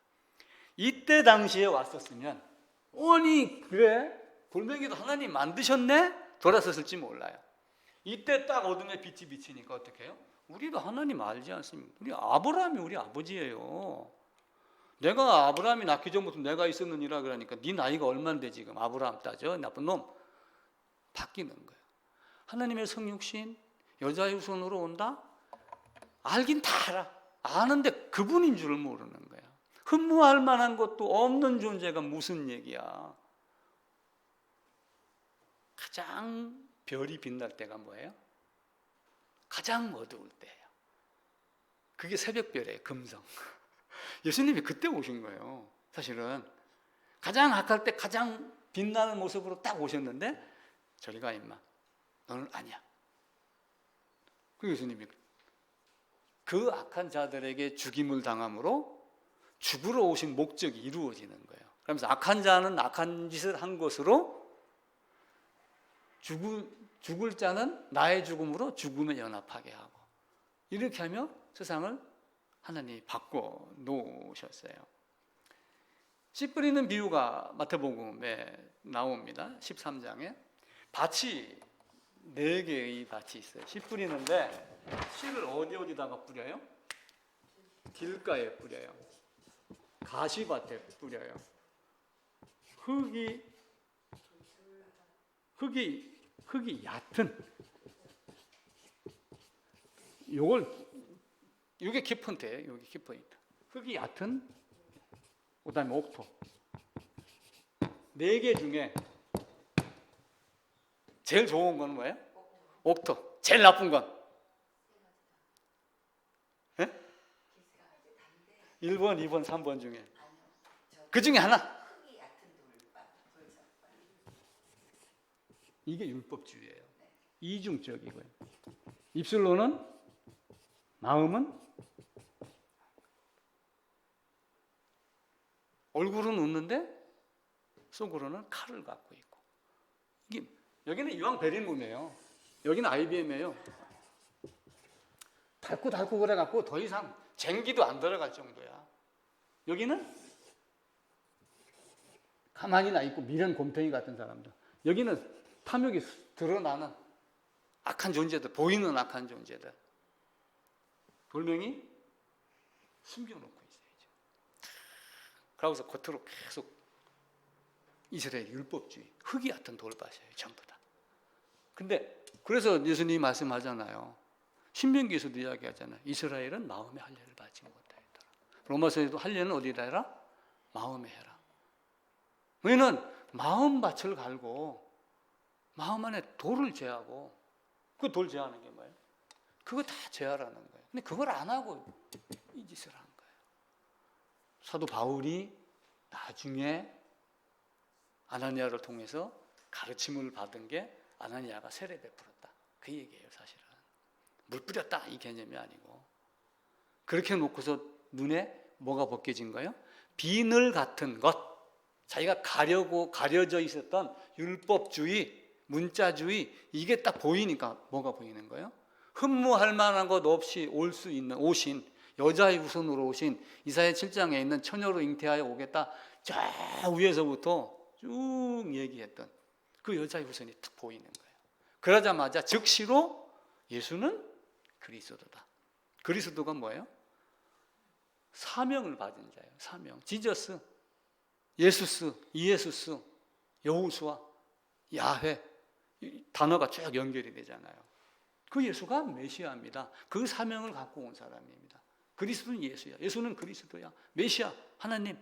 이때 당시에 왔었으면 아니 그래? 골뱅이도 하나님 만드셨네? 돌아섰을지 몰라요. 이때 딱 어둠에 빛이 비치니까 어떻게 해요? 우리도 하나님 알지 않습니까? 우리 아브라함이 우리 아버지예요. 내가 아브라함이 낳기 전부터 내가 있었느니라 그러니까 네 나이가 얼마인데 지금 아브라함 따져? 나쁜 놈. 바뀌는 거예요. 하나님의 성육신 여자의 후손으로 온다? 알긴 다 알아. 아는데 그분인 줄을 모르는 거야. 흠모할 만한 것도 없는 존재가 무슨 얘기야. 가장 별이 빛날 때가 뭐예요? 가장 어두울 때예요. 그게 새벽별이에요. 금성. 예수님이 그때 오신 거예요. 사실은 가장 악할 때 가장 빛나는 모습으로 딱 오셨는데 저리 가 임마. 너는 아니야. 그 예수님이 그 악한 자들에게 죽임을 당함으로 죽으러 오신 목적이 이루어지는 거예요. 그러면서 악한 자는 악한 짓을 한 것으로 죽을 자는 나의 죽음으로 죽음에 연합하게 하고 이렇게 하며 세상을 하나님이 바꿔 놓으셨어요. 씨 뿌리는 비유가 마태복음에 나옵니다. 13장에 밭이 4개의 밭이 있어요. 씨 뿌리는데 씨를 어디다가 뿌려요? 길가에 뿌려요. 가시밭에 뿌려요. 흙이 얕은 요게 키포인트예요. 요게 키포인트. 흙이 얕은 그다음에 옥토. 4개 중에 제일 좋은 건 뭐예요? 옥토. 제일 나쁜 건? 네? 1번, 2번, 3번 중에 그 중에 하나. 이게 율법주의예요. 이중적이고요. 입술로는 마음은 얼굴은 웃는데 속으로는 칼을 갖고 있고. 이게 여기는 이왕 베린룸이에요. 여기는 IBM이에요. 닳고 그래갖고 더 이상 쟁기도 안 들어갈 정도야. 여기는 가만히 나 있고 미련 곰탱이 같은 사람들. 여기는 탐욕이 드러나는 악한 존재들, 보이는 악한 존재들. 돌멩이 숨겨놓고 있어야죠. 그러고서 겉으로 계속 이스라엘 율법주의, 흙이 얕은 돌밭이에요, 전부 다. 근데 그래서 예수님이 말씀하잖아요. 신명기에서도 이야기하잖아요. 이스라엘은 마음의 할례를 받지 못하였더라. 로마서에도 할례는 어디다 해라? 마음에 해라. 왜냐는 마음밭을 갈고 마음 안에 돌을 제하고 그 돌 제하는 게 뭐예요? 그거 다 제하라는 거예요. 근데 그걸 안 하고 이 짓을 한 거예요. 사도 바울이 나중에 아나니아를 통해서 가르침을 받은 게 아나니아가 세례 베풀었다. 그 얘기예요, 사실은. 물 뿌렸다 이 개념이 아니고. 그렇게 놓고서 눈에 뭐가 벗겨진 거예요? 비늘 같은 것. 자기가 가려져 있었던 율법주의, 문자주의 이게 딱 보이니까 뭐가 보이는 거예요? 흠모할 만한 것 없이 올 수 있는 오신 여자의 후손으로 오신 이사야 7장에 있는 처녀로 잉태하여 오겠다. 저 위에서부터 쭉 얘기했던 그 여자의 후손이 딱 보이는 거예요. 그러자마자 즉시로 예수는 그리스도다. 그리스도가 뭐예요? 사명을 받은 자예요. 사명. 지저스, 예수스, 이예수스, 여호수아, 야훼 단어가 쭉 연결이 되잖아요. 그 예수가 메시아입니다. 그 사명을 갖고 온 사람입니다. 그리스도는 예수야. 예수는 그리스도야. 메시아, 하나님.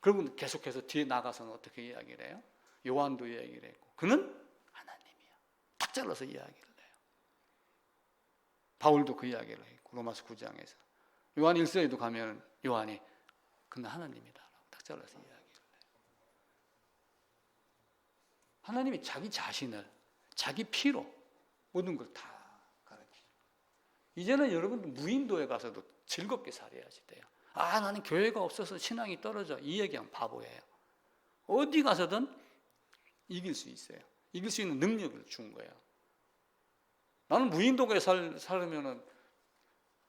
그리고 계속해서 뒤에 나가서는 어떻게 이야기를 해요? 요한도 이야기를 했고 그는 하나님이야. 딱 잘라서 이야기를 해요. 바울도 그 이야기를 했고 로마서 9장에서 요한 1서에도 가면 요한이 그는 하나님이다라고 딱 잘라서 이야기를 해요. 하나님이 자기 자신을 자기 피로 모든 걸 다 가르치죠. 이제는 여러분들 무인도에 가서도 즐겁게 살아야지 돼요. 나는 교회가 없어서 신앙이 떨어져. 이 얘기하면 바보예요. 어디 가서든 이길 수 있어요. 이길 수 있는 능력을 준 거예요. 나는 무인도에 살면은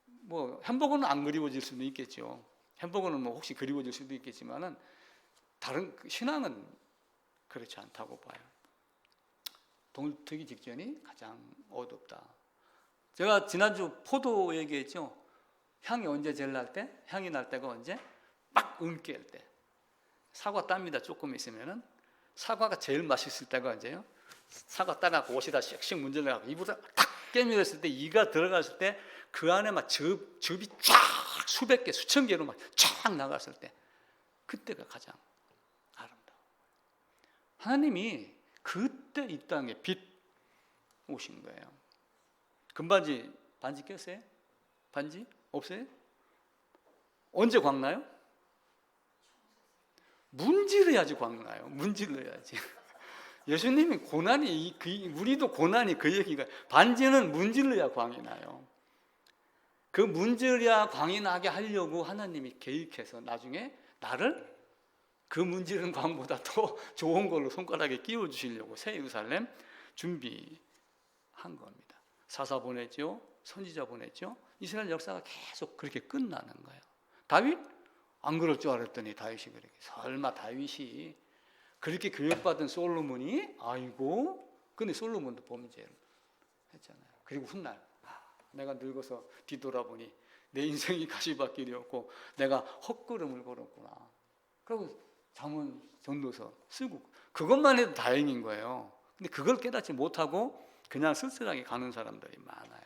뭐 햄버거는 안 그리워질 수도 있겠죠. 햄버거는 뭐 혹시 그리워질 수도 있겠지만은 다른 신앙은 그렇지 않다고 봐요. 동트기 직전이 가장 어둡다. 제가 지난주 포도 얘기했죠. 향이 언제 제일 날 때? 향이 날 때가 언제? 막 은깨일 때. 사과 땁니다. 조금 있으면은 사과가 제일 맛있을 때가 언제요? 사과 따갖고 옷에다 씩씩 문질러갖고 입으로 탁 깨물었을 때, 이가 들어갔을 때 그 안에 막 즙이 쫙 수백 개, 수천 개로 막 쫙 나갔을 때, 그때가 가장 아름다워. 하나님이 그때 이 땅에 빛 오신 거예요. 금반지 반지 꼈어요? 반지 없어요? 언제 광나요? 문질러야지 광나요. 문질러야지. 예수님이 고난이 우리도 고난이 그 얘기가, 반지는 문질러야 광이 나요. 그 문질러야 광이 나게 하려고 하나님이 계획해서 나중에 나를 그 문지르는 광보다 더 좋은 걸로 손가락에 끼워 주시려고 새 예루살렘 준비한 겁니다. 사사 보냈죠. 선지자 보냈죠. 이스라엘 역사가 계속 그렇게 끝나는 거예요. 다윗? 안 그럴 줄 알았더니 다윗이 그렇게, 설마 다윗이 그렇게 교육받은 솔로몬이, 아이고, 근데 솔로몬도 범죄를 했잖아요. 그리고 훗날 내가 늙어서 뒤돌아보니 내 인생이 가시밭길이었고 내가 헛걸음을 걸었구나. 그리고 잠언 전도서 쓰고, 그것만 해도 다행인 거예요. 근데 그걸 깨닫지 못하고 그냥 쓸쓸하게 가는 사람들이 많아요.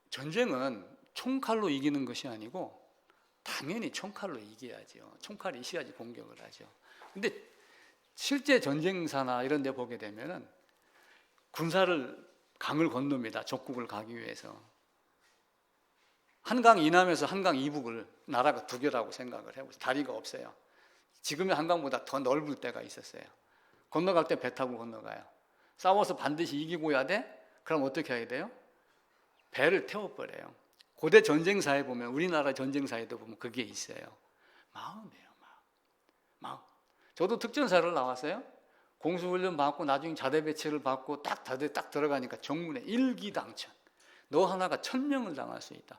전쟁은 총칼로 이기는 것이 아니고 당연히 총칼로 이겨야죠. 총칼이 있어야지 공격을 하죠. 근데 실제 전쟁사나 이런 데 보게 되면은 군사를 강을 건넙니다. 적국을 가기 위해서. 한강 이남에서 한강 이북을 나라가 두 개라고 생각을 해보세요. 다리가 없어요. 지금의 한강보다 더 넓을 때가 있었어요. 건너갈 때 배 타고 건너가요. 싸워서 반드시 이기고야 돼? 그럼 어떻게 해야 돼요? 배를 태워버려요. 고대 전쟁사에 보면, 우리나라 전쟁사에도 보면 그게 있어요. 마음이에요, 마음. 저도 특전사를 나왔어요. 공수훈련 받고 나중에 자대 배치를 받고 딱 들어가니까 정문에 일기당천. 너 하나가 1000명을 당할 수 있다.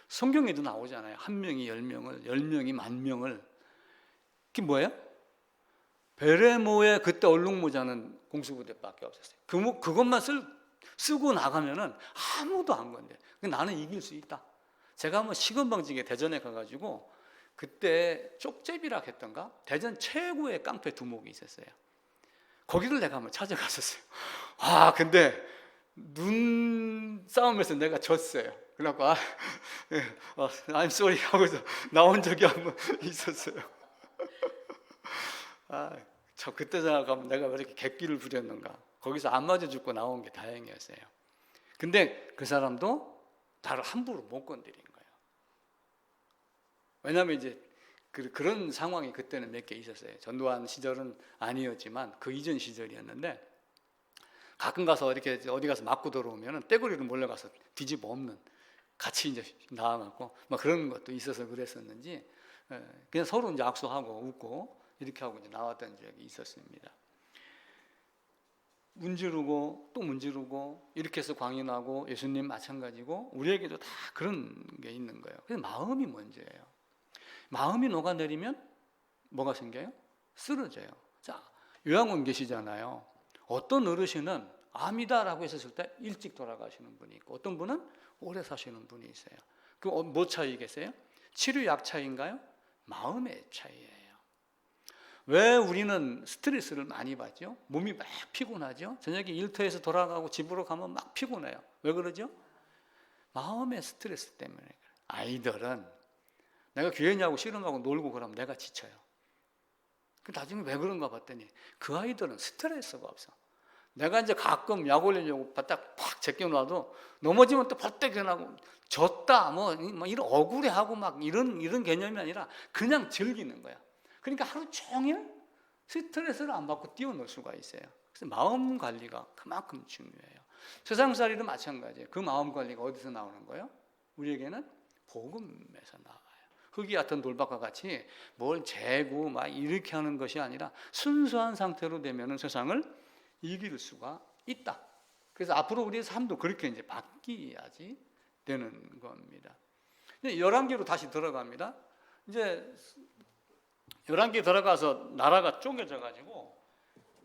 성경에도 나오잖아요. 1명이 10명을, 10명이 10,000명을. 그게 뭐예요? 베레모의 그때 얼룩모자는 공수부대밖에 없었어요. 그것만 쓰고 나가면은 아무도 안 건데, 나는 이길 수 있다. 제가 한번 시건방지게 대전에 가가지고 그때 쪽제비라 했던가, 대전 최고의 깡패 두목이 있었어요. 거기를 내가 한번 찾아갔었어요. 근데 눈싸움에서 내가 졌어요. 그래갖고 I'm sorry 하고서 나온 적이 한번 있었어요. 저 그때 생각하면 내가 왜 이렇게 객기를 부렸는가. 거기서 안 맞아 죽고 나온 게 다행이었어요. 근데 그 사람도 나를 함부로 못 건드린 거예요. 왜냐하면 이제 그런 상황이 그때는 몇 개 있었어요. 전두환 시절은 아니었지만 그 이전 시절이었는데, 가끔 가서 이렇게 어디 가서 맞고 들어오면은 떼거리로 몰려가서 뒤집어 엎는, 같이 이제 나와갖고 막 그런 것도 있어서 그랬었는지, 그냥 서로 이제 악수하고 웃고 이렇게 하고 이제 나왔던 적이 있었습니다. 문지르고 또 문지르고 이렇게 해서 광이 나고, 예수님 마찬가지고 우리에게도 다 그런 게 있는 거예요. 그래서 마음이 문제예요. 마음이 녹아내리면 뭐가 생겨요? 쓰러져요. 자, 요양원 계시잖아요. 어떤 어르신은 암이다라고 했었을 때 일찍 돌아가시는 분이 있고, 어떤 분은 오래 사시는 분이 있어요. 그 뭐 차이겠어요? 치료약 차이인가요? 마음의 차이예요. 왜 우리는 스트레스를 많이 받죠? 몸이 막 피곤하죠? 저녁에 일터에서 돌아가고 집으로 가면 막 피곤해요. 왜 그러죠? 마음의 스트레스 때문에 그래요. 아이들은 내가 교회냐고 씨름하고 놀고 그러면 내가 지쳐요. 나중에 왜 그런가 봤더니 그 아이들은 스트레스가 없어. 내가 이제 가끔 약 올리려고 바닥 팍 제껴놔도 넘어지면 또 벌떡 일어나고 졌다 뭐 이런 억울해하고 막 이런 개념이 아니라 그냥 즐기는 거야. 그러니까 하루 종일 스트레스를 안 받고 뛰어놀 수가 있어요. 그래서 마음 관리가 그만큼 중요해요. 세상살이도 마찬가지예요. 그 마음 관리가 어디서 나오는 거예요? 우리에게는 복음에서 나와요. 흙이 얕은 돌밭과 같이 뭘 재고 막 이렇게 하는 것이 아니라 순수한 상태로 되면은 세상을 이길 수가 있다. 그래서 앞으로 우리의 삶도 그렇게 이제 바뀌어야지 되는 겁니다. 11개로 다시 들어갑니다. 이제 11개 들어가서 나라가 쪼개져 가지고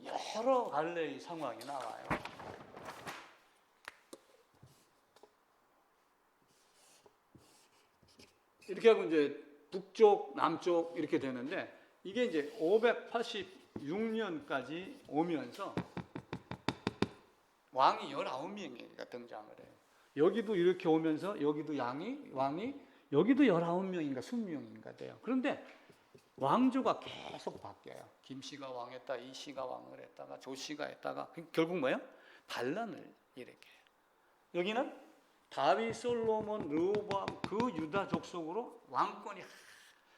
여러 갈래의 상황이 나와요. 이렇게 하고 이제 북쪽, 남쪽 이렇게 되는데 이게 이제 586년까지 오면서 왕이 19명이 등장을 해요. 여기도 이렇게 오면서 여기도 왕이 여기도 19명인가 20명인가 돼요. 그런데 왕조가 계속 바뀌어요. 김씨가 왕했다, 이씨가 왕을 했다가 조씨가 했다가 결국 뭐예요? 반란을 일으켜요. 여기는 다윗, 솔로몬, 르호보암 그 유다 족속으로 왕권이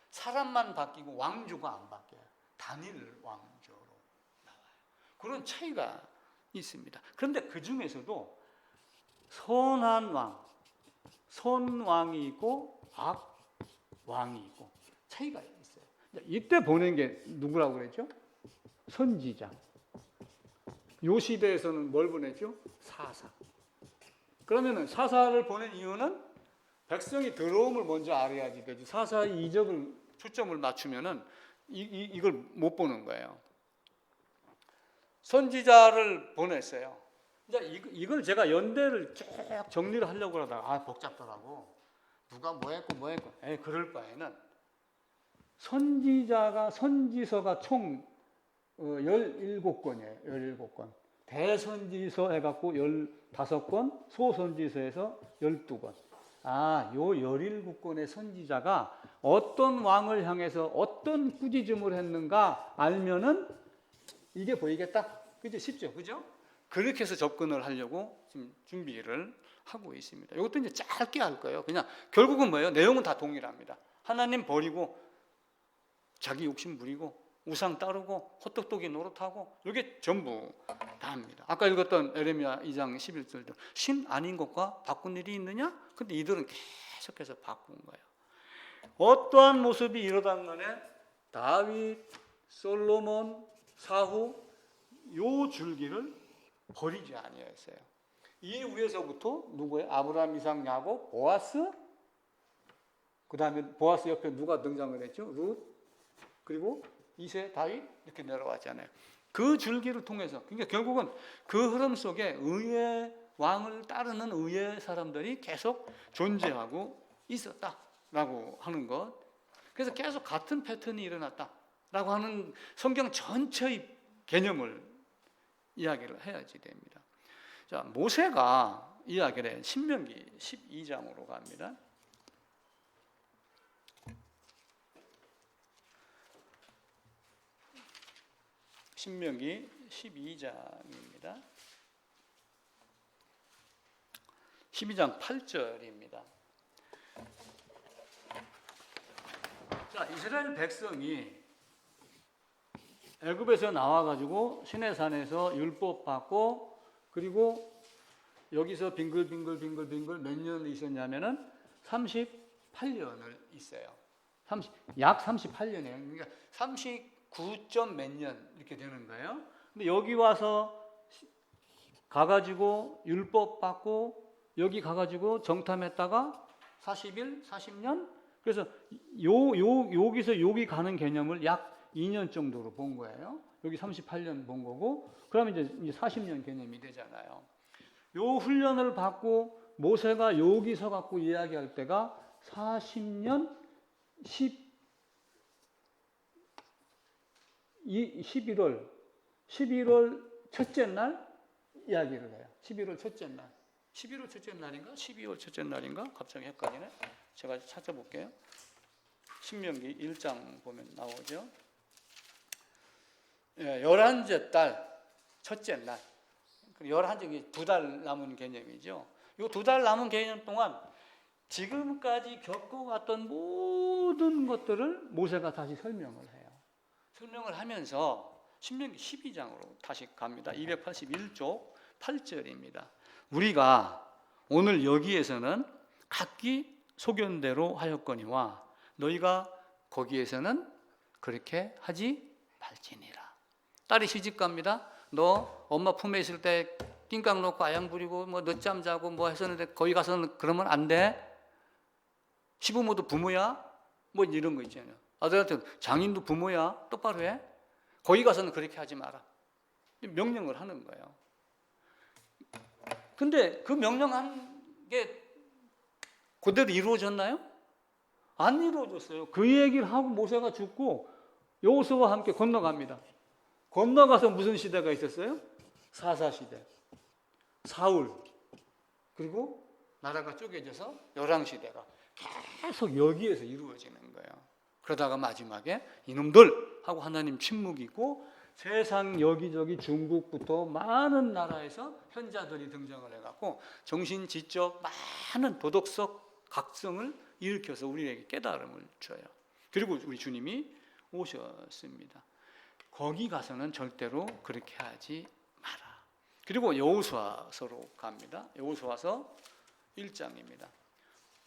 사람만 바뀌고 왕조가 안 바뀌어요. 단일 왕조로 나와요. 그런 차이가 있습니다. 그런데 그 중에서도 선한 왕, 선왕이 있고 악왕이 있고 차이가 있어요. 이때 보낸 게 누구라고 그랬죠? 선지자. 요 시대에서는 뭘 보냈죠? 사사. 그러면은 사사를 보낸 이유는 백성이 더러움을 먼저 알아야지 되지. 사사의 이적을 초점을 맞추면은 이걸 못 보는 거예요. 선지자를 보냈어요. 이제 이걸 제가 연대를 쭉 정리를 하려고 하다가 복잡더라고. 누가 뭐 했고 그럴 바에는 선지서가 총 17권이에요. 17권. 대선지서 해갖고 15권, 소선지서에서 12권. 요 17권의 선지자가 어떤 왕을 향해서 어떤 꾸짖음을 했는가 알면은 이게 보이겠다. 그죠? 쉽죠? 그죠? 그렇게 해서 접근을 하려고 지금 준비를 하고 있습니다. 이것도 이제 짧게 할 거예요. 그냥 결국은 뭐예요? 내용은 다 동일합니다. 하나님 버리고 자기 욕심 부리고 우상 따르고 헛똑똑이 노릇하고 이게 전부 다입니다. 아까 읽었던 에레미야 2장 11절도 신 아닌 것과 바꾼 일이 있느냐? 근데 이들은 계속해서 바꾼 거예요. 어떠한 모습이 일어난 간에 다윗, 솔로몬, 사후 요 줄기를 버리지 아니했어요. 이 위에서부터 누구예요? 아브라함, 이삭, 야곱, 보아스. 그 다음에 보아스 옆에 누가 등장을 했죠? 룻. 그리고 이세, 다윗 이렇게 내려왔잖아요. 그 줄기를 통해서 그러니까 결국은 그 흐름 속에 의의 왕을 따르는 의의 사람들이 계속 존재하고 있었다라고 하는 것. 그래서 계속 같은 패턴이 일어났다라고 하는 성경 전체의 개념을 이야기를 해야지 됩니다. 자, 모세가 이야기를 해. 신명기 12장으로 갑니다. 신명기 12장입니다. 12장 8절입니다. 자, 이스라엘 백성이 애굽에서 나와가지고 시내산에서 율법 받고 그리고 여기서 빙글빙글 몇 년을 있었냐면은 38년을 있어요. 약 38년이에요. 그러니까 39점 몇 년 이렇게 되는 거예요. 근데 여기 와서 가가지고 율법 받고 여기 가가지고 정탐했다가 40일, 40년. 그래서 여기서 여기 가는 개념을 약 2년 정도로 본 거예요. 여기 38년 본 거고, 그러면 이제 40년 개념이 되잖아요. 요 훈련을 받고 모세가 여기서 갖고 이야기할 때가 40년 11월 첫째 날 이야기를 해요. 11월 첫째 날. 11월 첫째 날인가? 12월 첫째 날인가? 갑자기 헷갈리네. 제가 찾아볼게요. 신명기 1장 보면 나오죠. 11째 달 첫째 날. 열한 두 달 남은 개념이죠. 이 두 달 남은 개념 동안 지금까지 겪어왔던 모든 것들을 모세가 다시 설명을 해요. 설명을 하면서 신명기 12장으로 다시 갑니다. 281쪽 8절입니다. 우리가 오늘 여기에서는 각기 소견대로 하였거니와 너희가 거기에서는 그렇게 하지 말지니라. 딸이 시집갑니다. 너 엄마 품에 있을 때 띵깡 놓고 아양 부리고 뭐 늦잠 자고 뭐 했었는데 거기 가서는 그러면 안 돼. 시부모도 부모야. 뭐 이런 거 있잖아요. 아들한테 장인도 부모야. 똑바로 해. 거기 가서는 그렇게 하지 마라. 명령을 하는 거예요. 근데 그 명령한 게 그대로 이루어졌나요? 안 이루어졌어요. 그 얘기를 하고 모세가 죽고 여호수아와 함께 건너갑니다. 건너가서 무슨 시대가 있었어요? 사사시대, 사울, 그리고 나라가 쪼개져서 열왕시대가 계속 여기에서 이루어지는 거예요. 그러다가 마지막에 이놈들 하고 하나님 침묵이고 세상 여기저기 중국부터 많은 나라에서 현자들이 등장을 해갖고 정신, 지적, 많은 도덕적 각성을 일으켜서 우리에게 깨달음을 줘요. 그리고 우리 주님이 오셨습니다. 거기 가서는 절대로 그렇게 하지 마라. 그리고 여호수아서로 갑니다. 여호수아서 1장입니다.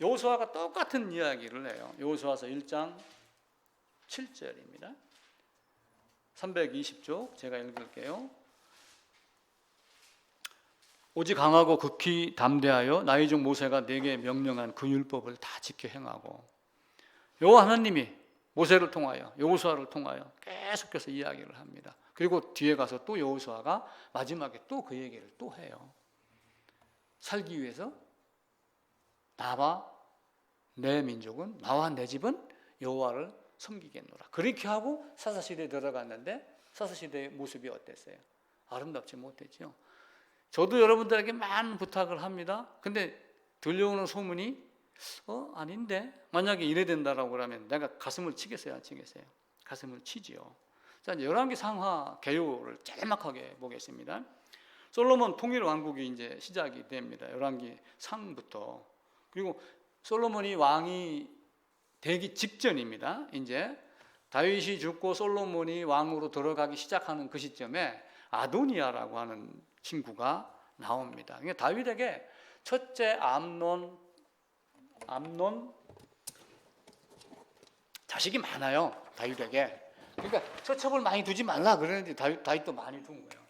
여호수아가 똑같은 이야기를 해요. 여호수아서 1장 7절입니다. 320쪽 제가 읽을게요. 오직 강하고 극히 담대하여 나의 종 모세가 내게 명령한 그 율법을 다 지켜 행하고, 여호와 하나님이 모세를 통하여 여호수아를 통하여 계속해서 이야기를 합니다. 그리고 뒤에 가서 또 여호수아가 마지막에 또 그 얘기를 또 해요. 살기 위해서 나와 내 민족은, 나와 내 집은 여호와를 섬기겠노라. 그렇게 하고 사사시대에 들어갔는데 사사시대의 모습이 어땠어요? 아름답지 못했죠. 저도 여러분들에게 많은 부탁을 합니다. 근데 들려오는 소문이 아닌데 만약에 이래 된다라고 그러면 내가 가슴을 치겠어요, 안 치겠어요? 가슴을 치지요. 자, 이제 열왕기 상하 개요를 짤막하게 보겠습니다. 솔로몬 통일 왕국이 이제 시작이 됩니다. 열왕기 상부터. 그리고 솔로몬이 왕이 되기 직전입니다. 이제 다윗이 죽고 솔로몬이 왕으로 들어가기 시작하는 그 시점에 아도니아라고 하는 친구가 나옵니다. 그러니까 다윗에게 첫째 암논 자식이 많아요. 다윗에게. 그러니까 처첩을 많이 두지 말라 그러는데 다윗도 많이 둔 거예요.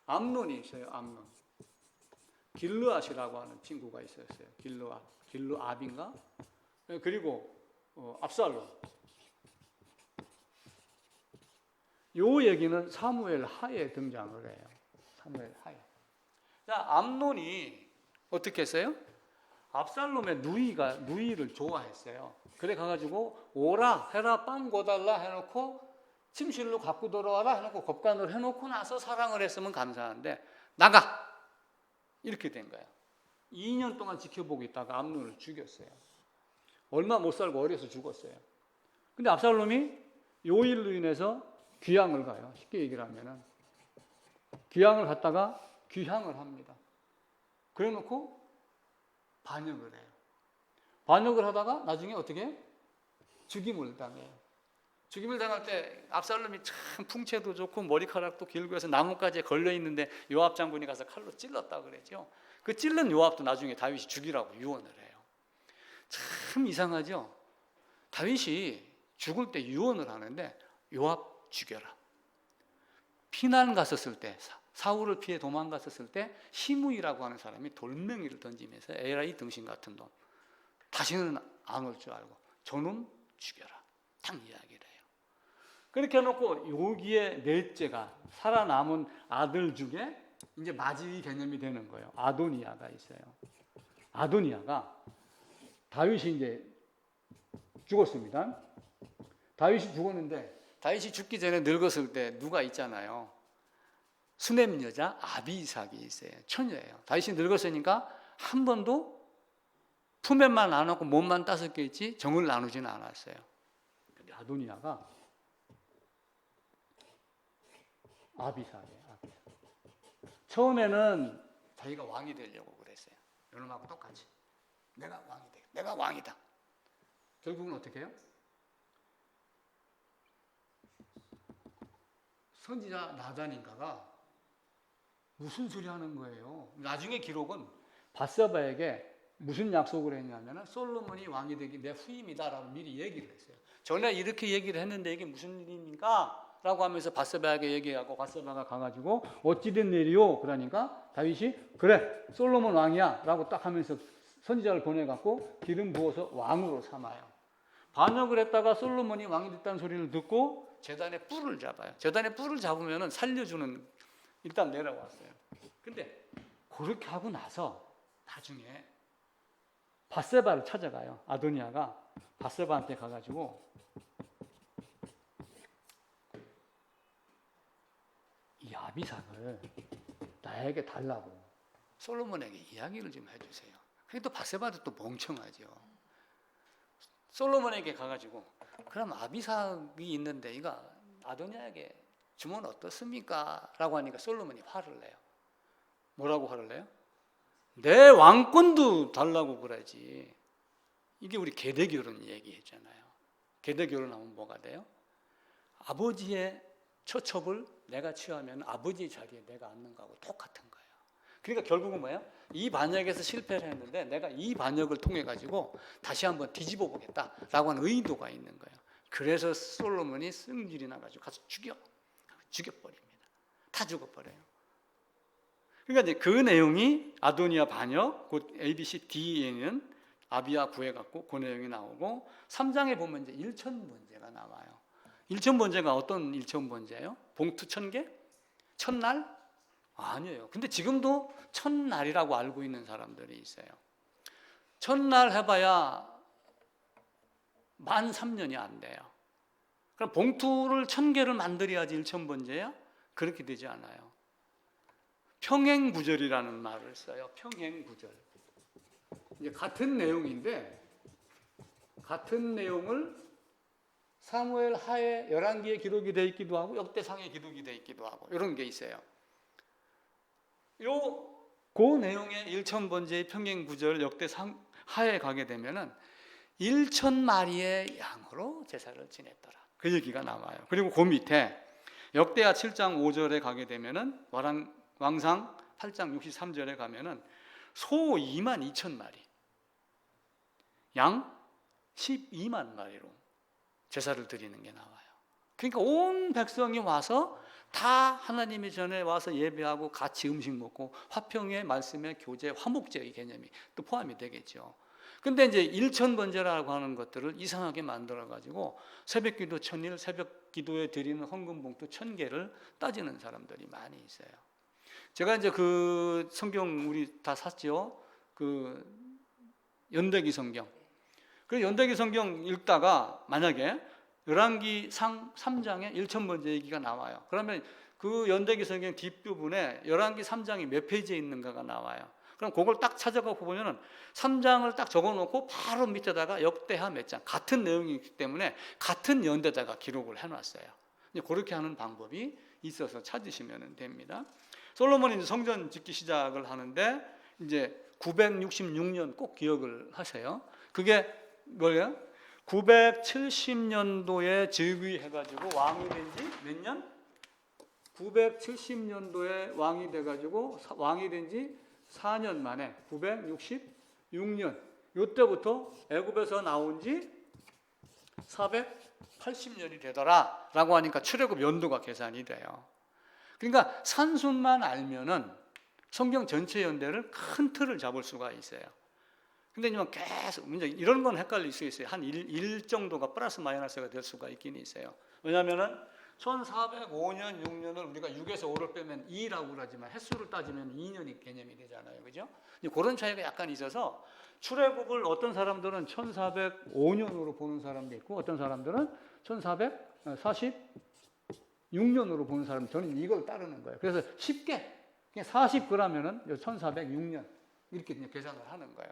암논이 있어요. 암논. 길르앗이라고 하는 친구가 있었어요. 길르압인가? 그리고 압살롬. 요 얘기는 사무엘 하에 등장을 해요. 사무엘 하에. 자, 암논이 어떻게 했어요? 압살롬의 누이를 좋아했어요. 그래 가가지고 오라 해라 빵 고달라 해놓고 침실로 갖고 들어와라 해놓고 겁간을 해놓고 나서 사랑을 했으면 감사한데 나가! 이렇게 된 거예요. 2년 동안 지켜보고 있다가 암논을 죽였어요. 얼마 못 살고 어려서 죽었어요. 근데 압살롬이 요 일로 인해서 귀향을 가요. 쉽게 얘기를 하면은 귀향을 갔다가 귀향을 합니다. 그래 놓고 반역을 해요. 반역을 하다가 나중에 어떻게? 죽임을 당해요. 죽임을 당할 때 압살롬이 참 풍채도 좋고 머리카락도 길고 해서 나뭇가지에 걸려 있는데 요압 장군이 가서 칼로 찔렀다 그랬죠. 그 찔른 요압도 나중에 다윗이 죽이라고 유언을 해요. 참 이상하죠. 다윗이 죽을 때 유언을 하는데 요압 죽여라. 피난 갔었을 때 사울을 피해 도망갔었을 때 시므이라고 하는 사람이 돌멩이를 던지면서 에라이 등신 같은 놈 다시는 안 올 줄 알고 저놈 죽여라. 딱 이야기를 해요. 그렇게 해놓고 여기에 넷째가 살아남은 아들 중에 이제 마지 개념이 되는 거예요. 아도니아가 있어요. 아도니아가 다윗이 이제 죽었습니다. 다윗이 죽었는데 다윗이 죽기 전에 늙었을 때 누가 있잖아요. 수넴 여자 아비삭이 있어요. 처녀예요. 다윗이 늙었으니까 한 번도 품에만 안았고 몸만 따숩게 있지 정을 나누지는 않았어요. 근데 아도니아가 아비삭이에요. 처음에는 자기가 왕이 되려고 그랬어요. 요놈하고 똑같이. 내가 왕이 돼. 내가 왕이다. 결국은 어떻게 해요? 선지자 나단인가가 무슨 소리 하는 거예요? 나중에 기록은 바세바에게 무슨 약속을 했냐면 솔로몬이 왕이 되기 내 후임이다라고 미리 얘기를 했어요. 전에 이렇게 얘기를 했는데 이게 무슨 일입니까? 라고 하면서 바세바에게 얘기하고 바세바가 가가지고 어찌된 일이요? 그러니까 다윗이 그래 솔로몬 왕이야 라고 딱 하면서 선지자를 보내갖고 기름 부어서 왕으로 삼아요. 반역을 했다가 솔로몬이 왕이 됐다는 소리를 듣고 제단에 뿔을 잡아요. 제단에 뿔을 잡으면 살려주는 일단 내려왔어요. 근데 그렇게 하고 나서 나중에 바세바를 찾아가요. 아도니아가 바세바한테 가가지고 이 아비삭을 나에게 달라고 솔로몬에게 이야기를 좀 해주세요. 그래도 바세바도 또 멍청하죠. 솔로몬에게 가가지고 그럼 아비삭이 있는데 이거 아도니아에게 주면 어떻습니까? 라고 하니까 솔로몬이 화를 내요. 뭐라고 화를 내요? 내 왕권도 달라고 그러지. 이게 우리 계대결혼 얘기했잖아요. 계대결혼하면 뭐가 돼요? 아버지의 처첩을 내가 취하면 아버지 자리에 내가 앉는 거하고 똑같은 거예요. 그러니까 결국은 뭐예요? 이 반역에서 실패를 했는데 내가 이 반역을 통해 가지고 다시 한번 뒤집어 보겠다라고 하는 의도가 있는 거예요. 그래서 솔로몬이 승질이 나가지고 가서 죽여버립니다. 다 죽어버려요. 그러니까 이제 그 내용이 아도니아 반역, 곧 ABC D에는 아비야 구해갖고 그 내용이 나오고 3장에 보면 이제 일천번제가 나와요. 일천번제가 어떤 일천번제예요? 봉투 1000개? 첫날? 아니에요. 근데 지금도 첫날이라고 알고 있는 사람들이 있어요. 첫날 해봐야 만 3년이 안 돼요. 그럼 봉투를 1000개를 만들어야지 일천번제야? 그렇게 되지 않아요. 평행구절이라는 말을 써요. 평행구절. 이제 같은 내용인데 같은 내용을 사무엘 하에 11개의 기록이 되어 있기도 하고 역대상의 기록이 되어 있기도 하고 이런 게 있어요. 그 내용의 일천번제의 평행구절 역대상 하에 가게 되면은 1000마리의 양으로 제사를 지냈더라. 그 얘기가 나와요. 그리고 그 밑에 역대하 7장 5절에 가게 되면은 왕상 8장 63절에 가면은 소 2만 2천 마리, 양 12만 마리로 제사를 드리는 게 나와요. 그러니까 온 백성이 와서 다 하나님의 전에 와서 예배하고 같이 음식 먹고 화평의 말씀의 교제, 화목제의 개념이 또 포함이 되겠죠. 근데 이제 일천번제라고 하는 것들을 이상하게 만들어가지고 새벽기도 1000일, 새벽기도에 드리는 헌금봉투 1000개를 따지는 사람들이 많이 있어요. 제가 이제 그 성경 우리 다 샀죠. 그 연대기 성경. 그 연대기 성경 읽다가 만약에 열왕기상 3장에 일천번제 얘기가 나와요. 그러면 그 연대기 성경 뒷부분에 열왕기 3장이 몇 페이지에 있는가가 나와요. 그럼 그걸 딱 찾아가고 보면은 3장을 딱 적어놓고 바로 밑에다가 역대하 몇 장 같은 내용이기 때문에 같은 연대다가 기록을 해놨어요. 그렇게 하는 방법이 있어서 찾으시면 됩니다. 솔로몬이 이제 성전 짓기 시작을 하는데 이제 966년 꼭 기억을 하세요. 그게 뭐예요? 970년도에 즉위해가지고 왕이 된 지 몇 년? 970년도에 왕이 돼가지고 왕이 된 지 4년 만에 966년 이때부터 애굽에서 나온 지 480년이 되더라 라고 하니까 출애굽 연도가 계산이 돼요. 그러니까 산수만 알면은 성경 전체 연대를 큰 틀을 잡을 수가 있어요. 근데 계속 이제 이런 건 헷갈릴 수 있어요. 한 1 정도가 플러스 마이너스가 될 수가 있긴 있어요. 왜냐하면은 1405년 6년을 우리가 6에서 5를 빼면 2라고 그러지만 횟수를 따지면 2년이 개념이 되잖아요. 그죠? 그런 차이가 약간 있어서 출애굽을 어떤 사람들은 1405년으로 보는 사람도 있고 어떤 사람들은 1446년으로 보는 사람, 저는 이걸 따르는 거예요. 그래서 쉽게 그냥 40g면은 1406년 이렇게 그냥 계산을 하는 거예요.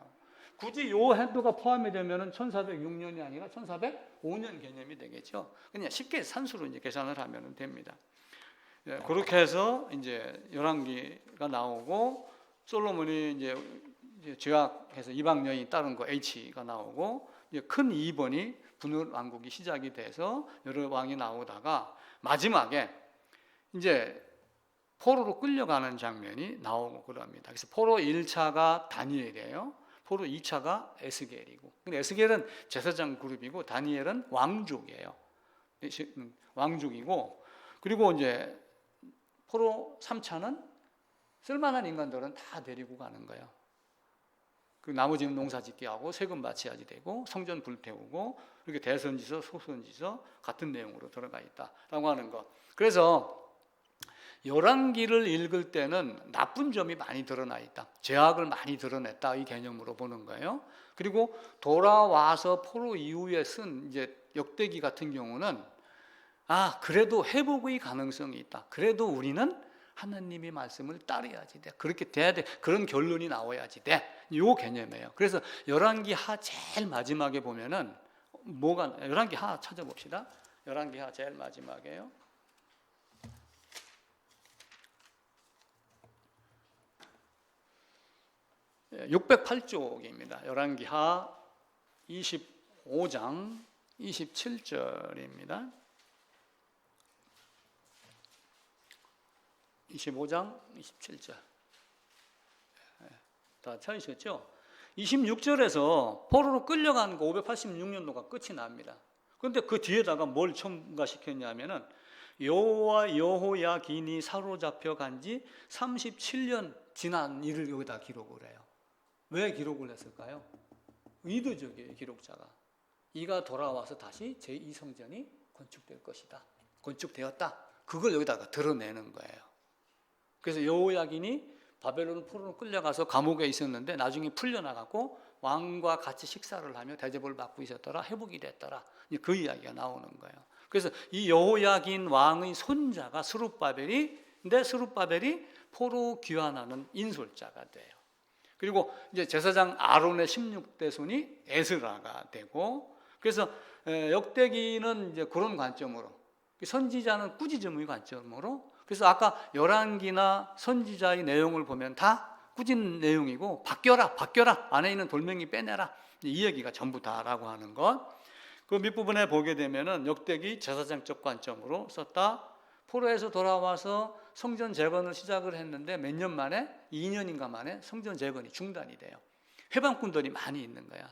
굳이 요 해도가 포함이 되면은 1406년이 아니라 1405년 개념이 되겠죠. 그냥 쉽게 산수로 이제 계산을 하면 됩니다. 그렇게 해서 이제 열왕기가 나오고 솔로몬이 이제 제약해서 이방 여인이 따른 거 H가 나오고 이제 큰 2번이 분열 왕국이 시작이 돼서 여러 왕이 나오다가 마지막에 이제 포로로 끌려가는 장면이 나오고 그럽니다. 그래서 포로 1차가 다니엘이에요. 포로 2차가 에스겔이고. 근데 에스겔은 제사장 그룹이고 다니엘은 왕족이에요. 왕족이고 그리고 이제 포로 3차는 쓸만한 인간들은 다 데리고 가는 거예요. 그 나머지는 농사 짓게 하고 세금 바쳐야지 되고 성전 불태우고 이렇게 대선지서 소선지서 같은 내용으로 들어가 있다라고 하는 것. 그래서 열왕기를 읽을 때는 나쁜 점이 많이 드러나 있다. 죄악을 많이 드러냈다 이 개념으로 보는 거예요. 그리고 돌아와서 포로 이후에 쓴 이제 역대기 같은 경우는 그래도 회복의 가능성이 있다. 그래도 우리는 하나님의 말씀을 따라야지 돼. 그렇게 돼야 돼. 그런 결론이 나와야지 돼. 요 개념이에요. 그래서 열왕기 하 제일 마지막에 보면은 열왕기 하 찾아봅시다. 열왕기 하 제일 마지막이에요. 608쪽입니다. 열왕기 하 25장 27절입니다. 25장 27절. 다 찾으셨죠? 26절에서 포로로 끌려간 거 586년도가 끝이 납니다. 그런데 그 뒤에다가 뭘 첨가시켰냐면은 여호와 여호야긴이 사로잡혀 간 지 37년 지난 일을 여기다 기록을 해요. 왜 기록을 했을까요? 의도적이에요, 기록자가. 이가 돌아와서 다시 제2성전이 건축될 것이다. 건축되었다. 그걸 여기다가 드러내는 거예요. 그래서 여호야긴이 바벨론 포로로 끌려가서 감옥에 있었는데 나중에 풀려나갔고 왕과 같이 식사를 하며 대접을 받고 있었더라. 회복이 됐더라. 그 이야기가 나오는 거예요. 그래서 이 여호야긴 왕의 손자가 스룹바벨인데 스룹바벨이 포로 귀환하는 인솔자가 돼요. 그리고 이제 제사장 아론의 16대 손이 에스라가 되고 그래서 역대기는 이제 그런 관점으로 선지자는 꾸짖음의 관점으로 그래서 아까 열왕기나 선지자의 내용을 보면 다 꾸짖는 내용이고 바뀌어라 안에 있는 돌멩이 빼내라 이 얘기가 전부 다라고 하는 것. 그 밑부분에 보게 되면은 역대기 제사장적 관점으로 썼다. 포로에서 돌아와서 성전 재건을 시작을 했는데 몇 년 만에 2년인가 만에 성전 재건이 중단이 돼요. 회방꾼들이 많이 있는 거야.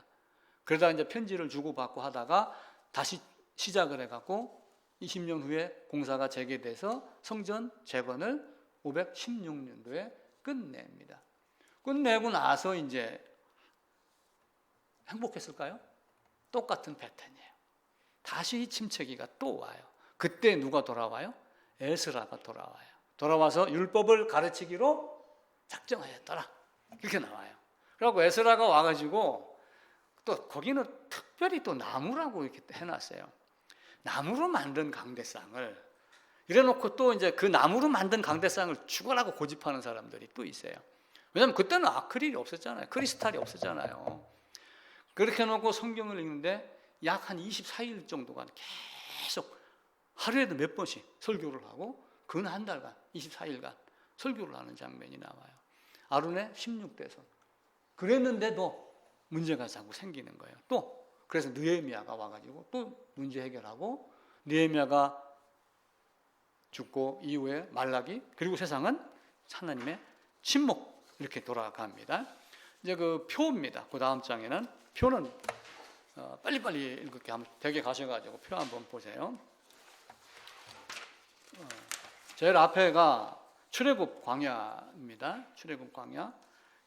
그러다 이제 편지를 주고받고 하다가 다시 시작을 해갖고 20년 후에 공사가 재개돼서 성전 재건을 516년도에 끝냅니다. 끝내고 나서 이제 행복했을까요? 똑같은 패턴이에요. 다시 침체기가 또 와요. 그때 누가 돌아와요? 에스라가 돌아와요. 돌아와서 율법을 가르치기로 작정하였더라. 그렇게 나와요. 그리고 에스라가 와가지고 또 거기는 특별히 또 나무라고 이렇게 해놨어요. 나무로 만든 강대상을 이래놓고 또 이제 그 나무로 만든 강대상을 죽어라고 고집하는 사람들이 또 있어요. 왜냐하면 그때는 아크릴이 없었잖아요. 크리스탈이 없었잖아요. 그렇게 해놓고 성경을 읽는데 약 한 24일 정도간 계속 하루에도 몇 번씩 설교를 하고 근 한 달간 24일간 설교를 하는 장면이 나와요. 아론의 16대 손. 그랬는데도 문제가 자꾸 생기는 거예요. 또 그래서 느헤미야가 와가지고 또 문제 해결하고 느헤미야가 죽고 이후에 말라기 그리고 세상은 하나님의 침묵 이렇게 돌아갑니다. 이제 그 표입니다. 그 다음 장에는 표는 빨리빨리 읽을게 한번 댁에 가셔가지고 표 한번 보세요. 제일 앞에가 출애굽 광야입니다. 출애굽 광야.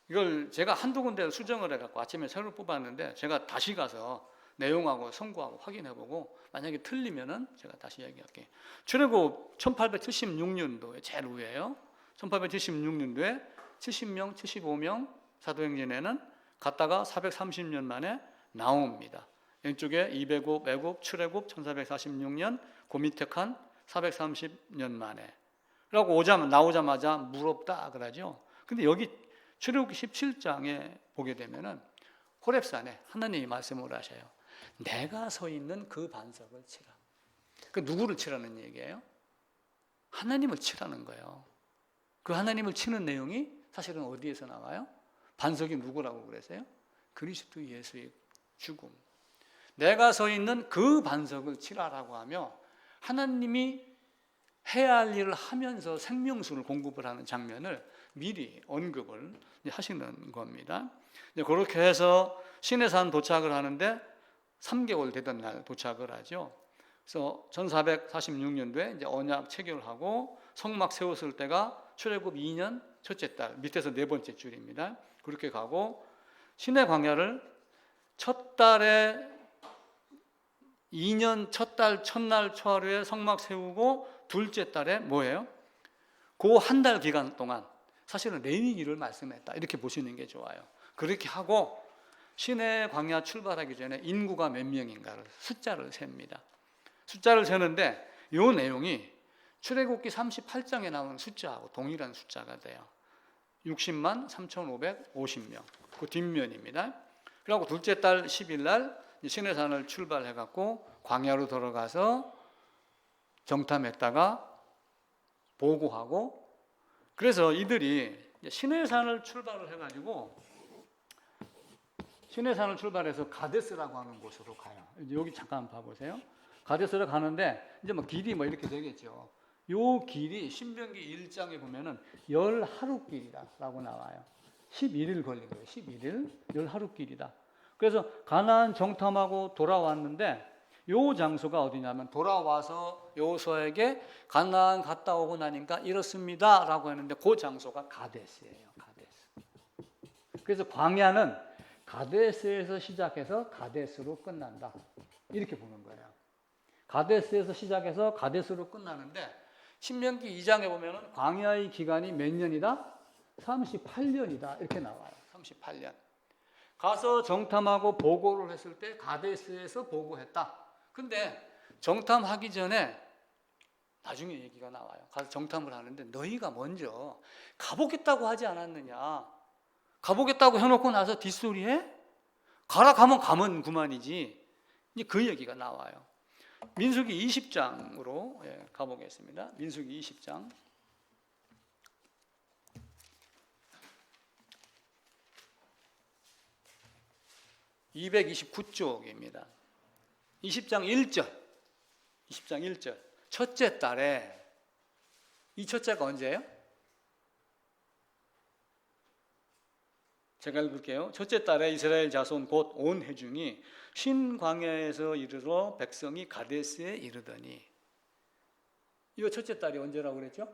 이걸 제가 한두 군데 수정을 해갖고 아침에 새로 뽑았는데 제가 다시 가서 내용하고 성구하고 확인해보고 만약에 틀리면은 제가 다시 얘기할게요. 출애굽 1876년도에 제일 위에요. 1876년도에 70명, 75명 사도행전에는 갔다가 430년 만에 나옵니다. 왼쪽에 205 애굽 출애굽 1446년 그 밑에 칸 430년 만에 라고 나오자마자 무럽다 그러죠. 근데 여기 출애굽기 17장에 보게 되면은 호렙산에 하나님이 말씀을 하셔요. 내가 서 있는 그 반석을 치라. 그 누구를 치라는 얘기예요? 하나님을 치라는 거예요. 그 하나님을 치는 내용이 사실은 어디에서 나와요? 반석이 누구라고 그랬어요? 그리스도 예수의 죽음. 내가 서 있는 그 반석을 치라라고 하며 하나님이 해야 할 일을 하면서 생명수를 공급을 하는 장면을 미리 언급을 하시는 겁니다. 그렇게 해서 시내산 도착을 하는데 3개월 되던 날 도착을 하죠. 그래서 1446년도에 이제 언약 체결하고 성막 세웠을 때가 출애굽 2년 첫째 달, 밑에서 네 번째 줄입니다. 그렇게 가고 시내 광야를 첫 달에 2년 첫 달 첫날 초하루에 성막 세우고 둘째 달에 뭐예요? 그 한 달 기간 동안 사실은 레위기를 말씀했다 이렇게 보시는 게 좋아요. 그렇게 하고 시내 광야 출발하기 전에 인구가 몇 명인가를 숫자를 셉니다. 숫자를 세는데 이 내용이 출애굽기 38장에 나오는 숫자하고 동일한 숫자가 돼요. 60만 3,550명 그 뒷면입니다. 그리고 둘째 달 10일 날 시내산을 출발해갖고 광야로 들어가서 정탐했다가 보고하고 그래서 이들이 시내산을 출발을 해가지고 시내산을 출발해서 가데스라고 하는 곳으로 가요. 여기 잠깐 봐보세요. 가데스로 가는데 이제 뭐 길이 뭐 이렇게 되겠죠. 요 길이 신명기 1장에 보면은 10하루길이다라고 나와요. 11일 걸린 거예요. 11일 10하루길이다. 그래서 가나안 정탐하고 돌아왔는데 요 장소가 어디냐면 돌아와서 여호수아에게 가나안 갔다 오고 나니까 이렇습니다라고 했는데 그 장소가 가데스예요. 가데스. 그래서 광야는 가데스에서 시작해서 가데스로 끝난다. 이렇게 보는 거예요. 가데스에서 시작해서 가데스로 끝나는데 신명기 2장에 보면은 광야의 기간이 몇 년이다? 38년이다. 이렇게 나와요. 38년. 가서 정탐하고 보고를 했을 때 가데스에서 보고했다. 근데 정탐하기 전에 나중에 얘기가 나와요. 가서 정탐을 하는데 너희가 먼저 가보겠다고 하지 않았느냐. 가보겠다고 해놓고 나서 뒷소리해? 가라 가면 가면 그만이지. 그 얘기가 나와요. 민수기 20장으로 가보겠습니다. 민수기 20장. 229쪽입니다. 20장 1절. 20장 1절. 첫째 달에 이 첫째가 언제예요? 제가 읽을게요. 첫째 달에 이스라엘 자손 곧 온 회중이 신광야에서 이르러 백성이 가데스에 이르더니 이거 첫째 달이 언제라고 그랬죠?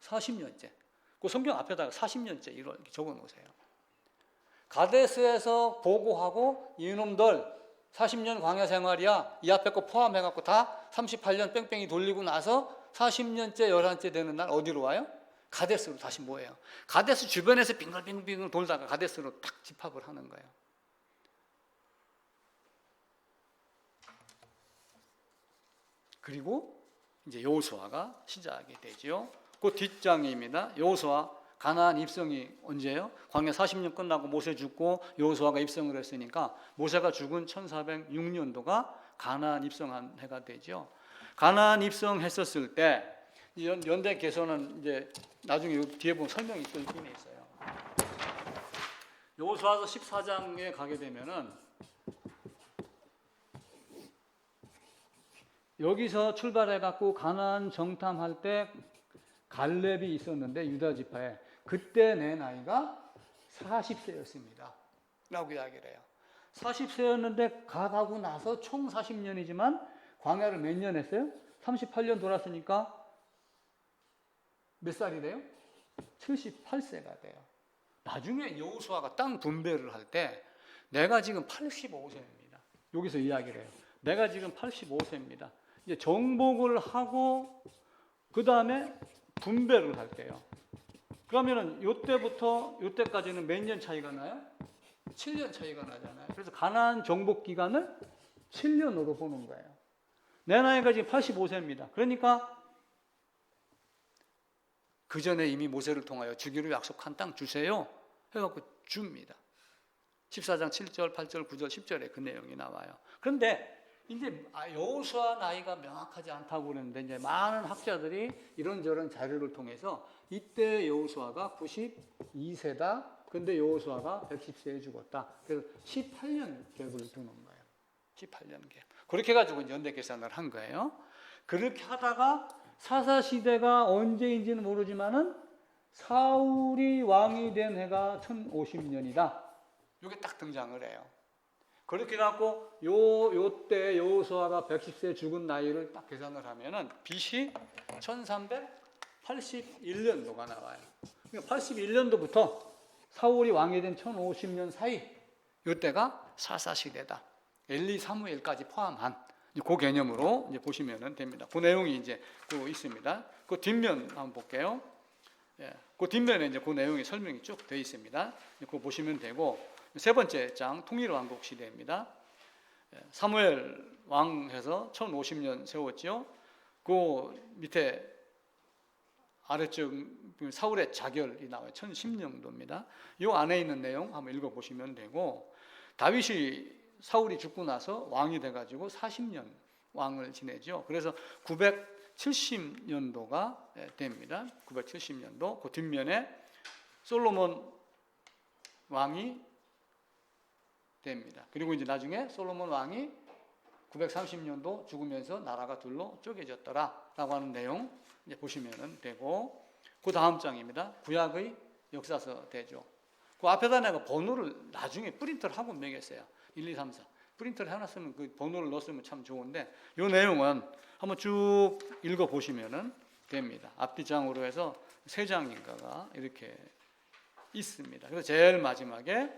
40년째. 그 성경 앞에다가 40년째 이렇게 적어 놓으세요. 가데스에서 보고하고 이놈들 40년 광야 생활이야. 이 앞에 거 포함해갖고 다 38년 뺑뺑이 돌리고 나서 40년째 11째 되는 날 어디로 와요? 가데스로 다시 뭐예요? 가데스 주변에서 빙글빙글 돌다가 가데스로 딱 집합을 하는 거예요. 그리고 이제 여호수아가 시작이 되죠. 그 뒷장입니다. 여호수아 가나안 입성이 언제예요? 광야 40년 끝나고 모세 죽고 여호수아가 입성을 했으니까 모세가 죽은 1406년도가 가나안 입성한 해가 되죠. 가나안 입성했었을 때 연대 개선은 이제 나중에 뒤에 보면 설명이 또 있긴 있어요. 여호수아서 14장에 가게 되면은 여기서 출발해 갖고 가나안 정탐할 때 갈렙이 있었는데 유다 지파에 그때 내 나이가 40세였습니다. 라고 이야기를 해요. 40세였는데 가고 나서 총 40년이지만 광야를 몇 년 했어요? 38년 돌았으니까 몇 살이 돼요? 78세가 돼요. 나중에 여호수아가 땅 분배를 할 때 내가 지금 85세입니다. 여기서 이야기를 해요. 내가 지금 85세입니다. 이제 정복을 하고 그 다음에 분배를 할 때요. 그러면은 요때부터 요때까지는 몇 년 차이가 나요? 7년 차이가 나잖아요. 그래서 가나안 정복 기간을 7년으로 보는 거예요. 내 나이가 지금 85세입니다. 그러니까 그 전에 이미 모세를 통하여 주기로 약속한 땅 주세요 해갖고 줍니다. 14장 7절, 8절, 9절, 10절에 그 내용이 나와요. 그런데 이제 여호수아 나이가 명확하지 않다고 그러는데 이제 많은 학자들이 이런저런 자료를 통해서 이때 여호수아가 92세다. 근데 여호수아가 110세에 죽었다. 그래서 18년 갭을 두는 거예요. 18년 갭. 그렇게 해가지고 연대 계산을 한 거예요. 그렇게 하다가 사사시대가 언제인지는 모르지만은 사울이 왕이 된 해가 1050년이다. 이게 딱 등장을 해요. 그렇게 갖고 요때 여호수아가 110세 죽은 나이를 딱 계산을 하면은 BC 1381년도가 나와요. 그러니까 81년도부터 사울이 왕이 된 1050년 사이 요때가 사사시대다. 엘리 사무엘까지 포함한 그 개념으로 이제 보시면 됩니다. 그 내용이 이제 그 있습니다. 그 뒷면 한번 볼게요. 예, 그 뒷면에 이제 그 내용이 설명이 쭉 되어 있습니다. 그거 보시면 되고, 세 번째 장 통일왕국 시대입니다. 예, 사무엘 왕해서 1050년 세웠죠. 그 밑에 아래쪽 사울의 자결이 나와요. 1010년도입니다. 이 안에 있는 내용 한번 읽어보시면 되고, 다윗이 사울이 죽고 나서 왕이 돼가지고 40년 왕을 지내죠. 그래서 970년도가 됩니다. 970년도. 그 뒷면에 솔로몬 왕이 됩니다. 그리고 이제 나중에 솔로몬 왕이 930년도 죽으면서 나라가 둘로 쪼개졌더라라고 하는 내용 이제 보시면 되고, 그 다음 장입니다. 구약의 역사서 대조. 그 앞에다 내가 번호를 나중에 프린트를 하고 매겼어요. 1, 2, 3, 4. 프린트를 해놨으면 그 번호를 넣었으면 참 좋은데, 이 내용은 한번 쭉 읽어보시면 됩니다. 앞뒤 장으로 해서 세 장인가가 이렇게 있습니다. 그래서 제일 마지막에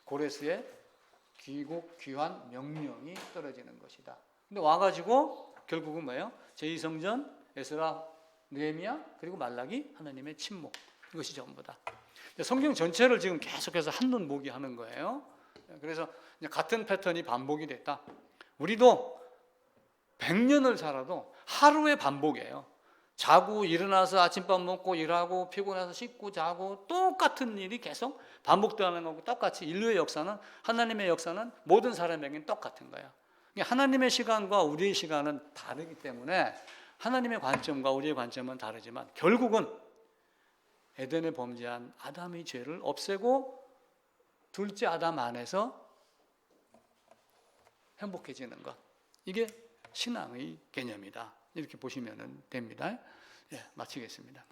고레스의 귀국 귀환 명령이 떨어지는 것이다. 근데 와가지고 결국은 뭐예요? 제2성전, 에스라, 느헤미야, 그리고 말라기, 하나님의 침묵. 이것이 전부다. 성경 전체를 지금 계속해서 한눈 보기 하는 거예요. 그래서 같은 패턴이 반복이 됐다. 우리도 100년을 살아도 하루의 반복이에요. 자고 일어나서 아침밥 먹고 일하고 피곤해서 씻고 자고 똑같은 일이 계속 반복되는 거고, 똑같이 인류의 역사는, 하나님의 역사는 모든 사람에게는 똑같은 거예요. 하나님의 시간과 우리의 시간은 다르기 때문에 하나님의 관점과 우리의 관점은 다르지만 결국은 에덴에 범죄한 아담의 죄를 없애고 둘째 아담 안에서 행복해지는 것, 이게 신앙의 개념이다. 이렇게 보시면 됩니다. 예, 마치겠습니다.